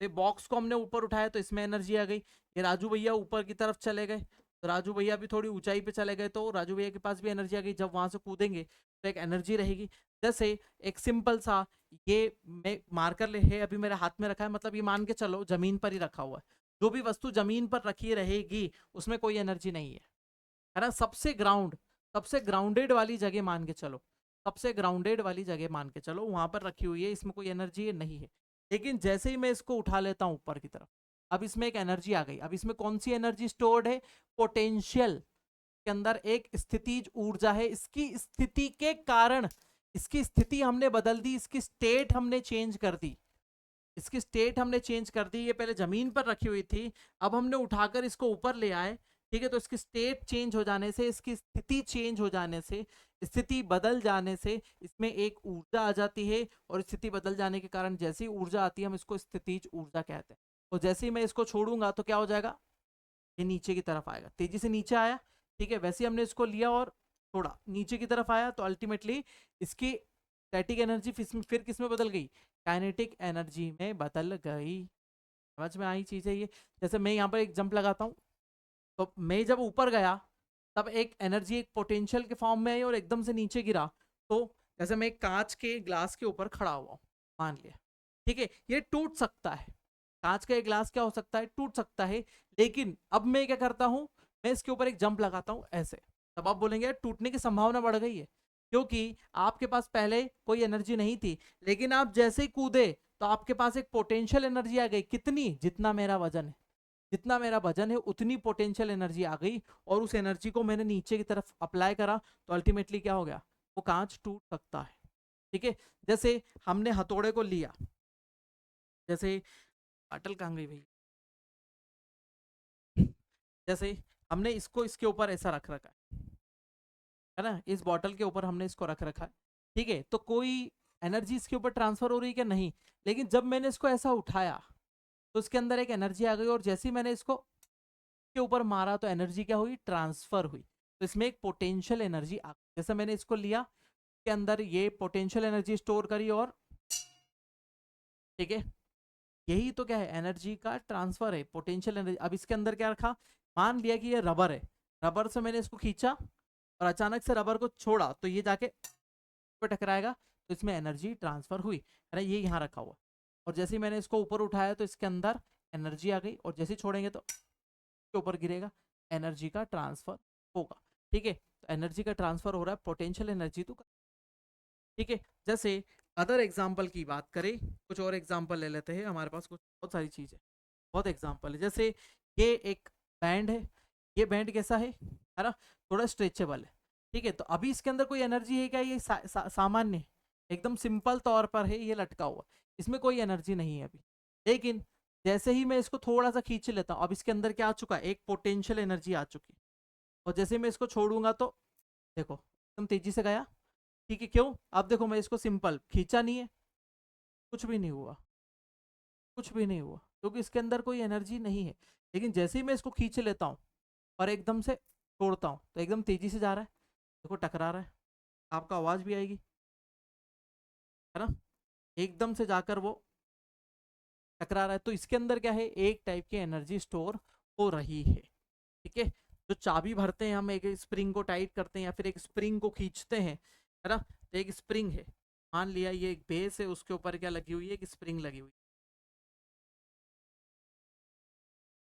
तो बॉक्स को हमने ऊपर उठाया तो इसमें एनर्जी आ गई। ये राजू भैया ऊपर की तरफ चले गए, तो राजू भैया भी थोड़ी ऊंचाई पे चले गए, तो राजू भैया के पास भी एनर्जी आ गई। जब वहां से कूदेंगे तो एक एनर्जी रहेगी। जैसे एक सिंपल सा, ये मैं मार्कर ले है अभी मेरे हाथ में रखा है, मतलब ये मान के चलो जमीन पर ही रखा हुआ है। जो भी वस्तु जमीन पर रखी रहेगी उसमें कोई एनर्जी नहीं है ना। सबसे ग्राउंडेड वाली जगह मान के चलो, सबसे ग्राउंडेड वाली जगह मान के चलो, वहां पर रखी हुई है, इसमें कोई एनर्जी नहीं है। लेकिन जैसे ही मैं इसको उठा लेता हूं ऊपर की तरफ, अब इसमें एक एनर्जी आ गई। अब इसमें कौन सी एनर्जी स्टोर्ड है? पोटेंशियल के अंदर एक स्थितिज ऊर्जा है। इसकी स्थिति के कारण, इसकी स्थिति हमने बदल दी, इसकी स्टेट हमने चेंज कर दी, इसकी स्टेट हमने चेंज कर दी। ये पहले जमीन पर रखी हुई थी, अब हमने उठाकर इसको ऊपर ले आए। ठीक है, तो इसकी स्टेट चेंज हो जाने से, इसकी स्थिति चेंज हो जाने से, स्थिति बदल जाने से इसमें एक ऊर्जा आ जाती है। और स्थिति बदल जाने के कारण जैसी ऊर्जा आती है हम इसको स्थितिज ऊर्जा कहते हैं। और जैसे ही मैं इसको छोड़ूंगा तो क्या हो जाएगा? ये नीचे की तरफ आएगा, तेजी से नीचे आया। ठीक है, वैसे ही हमने इसको लिया और थोड़ा नीचे की तरफ आया, तो अल्टीमेटली इसकी स्टैटिक एनर्जी फिर किस में बदल गई? काइनेटिक एनर्जी में बदल गई। समझ में आई चीज है ये? जैसे मैं यहाँ पर एक जंप लगाता हूँ, तो मैं जब ऊपर गया तब एक एनर्जी, एक पोटेंशियल के फॉर्म में आई और एकदम से नीचे गिरा। तो जैसे मैं एक कांच के ग्लास के ऊपर खड़ा हुआ हूँ, मान लिया। ठीक है, ये टूट सकता है, कांच का एक ग्लास क्या हो सकता है? टूट सकता है। लेकिन अब मैं क्या करता हूं, मैं इसके ऊपर एक जंप लगाता हूं ऐसे। तब आप बोलेंगे यार टूटने की संभावना बढ़ गई है, क्योंकि आपके पास पहले कोई एनर्जी नहीं थी, लेकिन आप जैसे ही कूदे तो आपके पास एक पोटेंशियल एनर्जी आ गई। कितनी? जितना मेरा वजन है, जितना मेरा वजन है उतनी पोटेंशियल एनर्जी आ गई। और उस एनर्जी को मैंने नीचे की तरफ अप्लाई करा, तो अल्टीमेटली क्या हो गया? वो कांच टूट सकता है। ठीक है, जैसे हमने हथौड़े को लिया, जैसे अटल कहाँ गई भाई, जैसे हमने इसको इसके ऊपर ऐसा रख रखा है ना, इस बॉटल के ऊपर हमने इसको रख रखा है। ठीक है, तो कोई एनर्जी इसके ऊपर ट्रांसफर हो रही है क्या? नहीं। लेकिन जब मैंने इसको ऐसा उठाया तो इसके अंदर एक एनर्जी आ गई, और जैसे ही मैंने इसको के ऊपर मारा तो एनर्जी क्या हुई? ट्रांसफर हुई। तो इसमें एक पोटेंशियल एनर्जी आ गई। जैसे मैंने इसको लिया, के अंदर ये पोटेंशियल एनर्जी स्टोर करी, और ठीक है, यही तो क्या है? एनर्जी का ट्रांसफर है, पोटेंशियल एनर्जी। अब इसके अंदर क्या रखा? मान लिया कि ये रबर है, रबर से मैंने इसको खींचा और अचानक से रबर को छोड़ा तो ये जाके पे टकराएगा, तो इसमें एनर्जी ट्रांसफर हुई है ना, ये यहाँ रखा हुआ। और जैसे ही मैंने इसको ऊपर उठाया तो इसके अंदर एनर्जी आ गई, और जैसे ही छोड़ेंगे तो इसके ऊपर गिरेगा, एनर्जी का ट्रांसफर होगा। ठीक है, तो एनर्जी का ट्रांसफर हो रहा है, पोटेंशियल एनर्जी तो। ठीक है, जैसे अदर एग्जाम्पल की बात करें, कुछ और एग्जाम्पल ले लेते हैं, हमारे पास कुछ बहुत सारी चीज़ है, बहुत एग्जाम्पल है। जैसे ये एक बैंड है, ये बैंड कैसा है ना, थोड़ा स्ट्रेचेबल है। ठीक है, तो अभी इसके अंदर कोई एनर्जी है क्या? ये सामान्य है, एकदम सिंपल तौर पर है, ये लटका हुआ, इसमें कोई एनर्जी नहीं है अभी। लेकिन जैसे ही मैं इसको थोड़ा सा खींच लेता हूँ, अब इसके अंदर क्या आ चुका है? एक पोटेंशियल एनर्जी आ चुकी है। और जैसे ही मैं इसको छोड़ूंगा तो देखो एकदम तेजी से गया। ठीक है, क्यों? अब देखो मैं इसको सिंपल खींचा नहीं है, कुछ भी नहीं हुआ, कुछ भी नहीं हुआ, क्योंकि इसके अंदर कोई एनर्जी नहीं है। लेकिन जैसे ही मैं इसको खींच लेता हूँ और एकदम से छोड़ता हूँ तो एकदम तेजी से जा रहा है, देखो टकरा रहा है, आपको आवाज भी आएगी, है ना, एकदम से जाकर वो टकरा रहा है। तो इसके अंदर क्या है? एक टाइप की एनर्जी स्टोर हो रही है। ठीक है, जो चाबी भरते हैं हम, एक स्प्रिंग को टाइट करते हैं या फिर एक स्प्रिंग को खींचते हैं, है ना, तो एक स्प्रिंग है, मान लिया ये एक बेस है, उसके ऊपर क्या लगी हुई है? एक स्प्रिंग लगी हुई।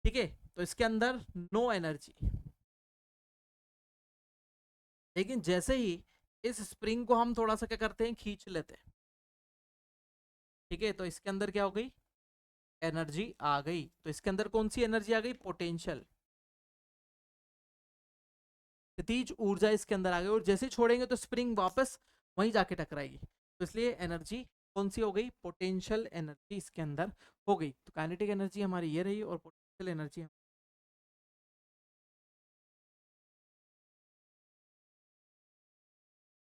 ठीक है, तो इसके अंदर नो एनर्जी। लेकिन जैसे ही इस स्प्रिंग को हम थोड़ा सा क्या करते हैं? खींच लेते हैं। ठीक है, तो इसके अंदर क्या हो गई? एनर्जी आ गई। तो इसके अंदर कौन सी एनर्जी आ गई? पोटेंशियल, स्थितिज ऊर्जा इसके अंदर आ गई। और जैसे छोड़ेंगे तो स्प्रिंग वापस वहीं जाके टकराएगी, तो इसलिए एनर्जी कौन सी हो गई? पोटेंशियल एनर्जी इसके अंदर हो गई। तो काइनेटिक एनर्जी हमारी ये रही, और पोटेंशियल एनर्जी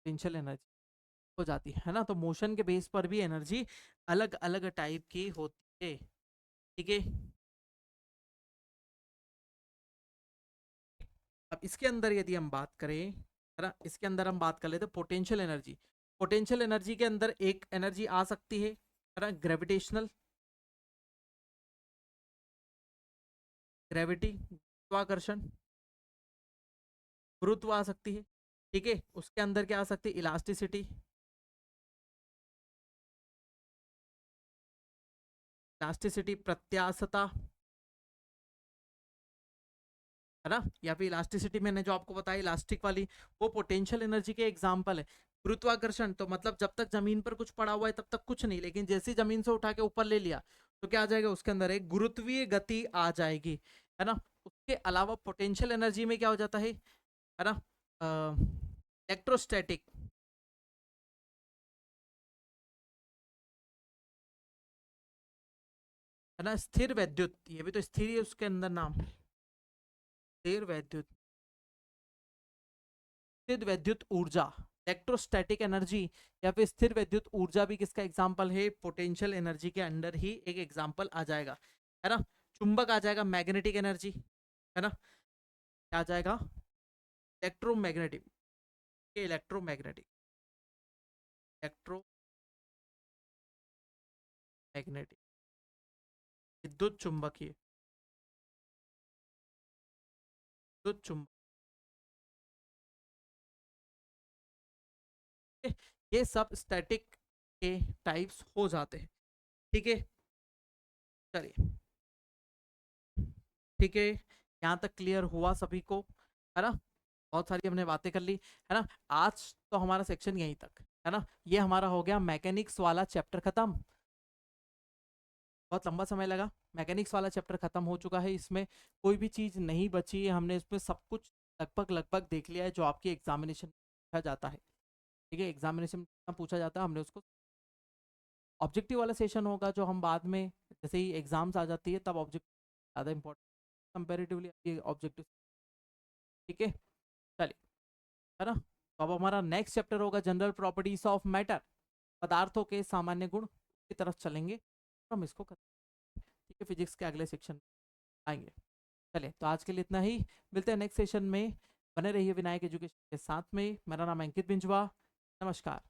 पोटेंशियल एनर्जी हो जाती है ना। तो मोशन के बेस पर भी एनर्जी अलग अलग टाइप की होती है। ठीक है, अब इसके अंदर यदि हम बात करें है ना। इसके अंदर हम बात कर लेते हैं पोटेंशियल एनर्जी। पोटेंशियल एनर्जी के अंदर एक एनर्जी आ सकती है ना, ग्रेविटेशनल, ग्रेविटी, गुरुत्वाकर्षण, गुरुत्व आ सकती है। ठीक है, उसके अंदर क्या आ सकती है, इलास्टिसिटी, इलास्टिसिटी प्रत्यास्थता, है ना। या फिर इलास्टिसिटी मैंने जो आपको बताया इलास्टिक वाली, वो पोटेंशियल एनर्जी के एग्जाम्पल है। गुरुत्वाकर्षण तो मतलब जब तक जमीन पर कुछ पड़ा हुआ है तब तक कुछ नहीं, लेकिन जैसे ही जमीन से उठा के ऊपर ले लिया तो क्या आ जाएगा, उसके अंदर एक गुरुत्वीय गति आ जाएगी, है ना। उसके अलावा पोटेंशियल एनर्जी में क्या हो जाता है ना, इलेक्ट्रोस्टैटिक, है ना, स्थिर वैद्युत, ये भी तो स्थिर है उसके अंदर नाम, स्थिर वैद्युत, स्थिर वैद्युत ऊर्जा, इलेक्ट्रोस्टैटिक एनर्जी या फिर स्थिर वैद्युत ऊर्जा भी किसका एग्जाम्पल है, पोटेंशियल एनर्जी के अंडर ही एक एग्जाम्पल आ जाएगा, है ना। चुंबक आ जाएगा, मैग्नेटिक एनर्जी, है ना, क्या आ जाएगा, इलेक्ट्रोमैग्नेटिक, इलेक्ट्रोमैग्नेटिक, इलेक्ट्रोमैग्नेटिक, विद्युत चुंबकीय, विद्युत चुंबक, ये सब स्टैटिक के टाइप्स हो जाते हैं। ठीक है, चलिए, ठीक है, यहाँ तक क्लियर हुआ सभी को, है ना। बहुत सारी हमने बातें कर ली, है ना। आज तो हमारा सेक्शन यहीं तक, है ना। ये हमारा हो गया मैकेनिक्स वाला चैप्टर खत्म। बहुत लंबा समय लगा, मैकेनिक्स वाला चैप्टर खत्म हो चुका है, इसमें कोई भी चीज़ नहीं बची है, हमने इसमें सब कुछ लगभग लगभग देख लिया है जो आपके एग्जामिनेशन पूछा जाता है। ठीक है, एग्जामिनेशन में पूछा जाता है, हमने उसको। ऑब्जेक्टिव वाला सेशन होगा जो हम बाद में, जैसे ही एग्जाम्स आ जाती है तब ऑब्जेक्ट ज़्यादा इंपॉर्टेंट कंपेरेटिवली, ये ऑब्जेक्टिव। ठीक है, चलिए, है ना। तो अब हमारा नेक्स्ट चैप्टर होगा जनरल प्रॉपर्टीज ऑफ मैटर, पदार्थों के सामान्य गुण की तरफ चलेंगे, तो हम इसको ठीक है, फिजिक्स के अगले सेक्शन आएंगे। चलिए, तो आज के लिए इतना ही, मिलते हैं नेक्स्ट सेशन में। बने रहिए विनायक एजुकेशन के साथ में। मेरा नाम अंकित बिंजवा, नमस्कार।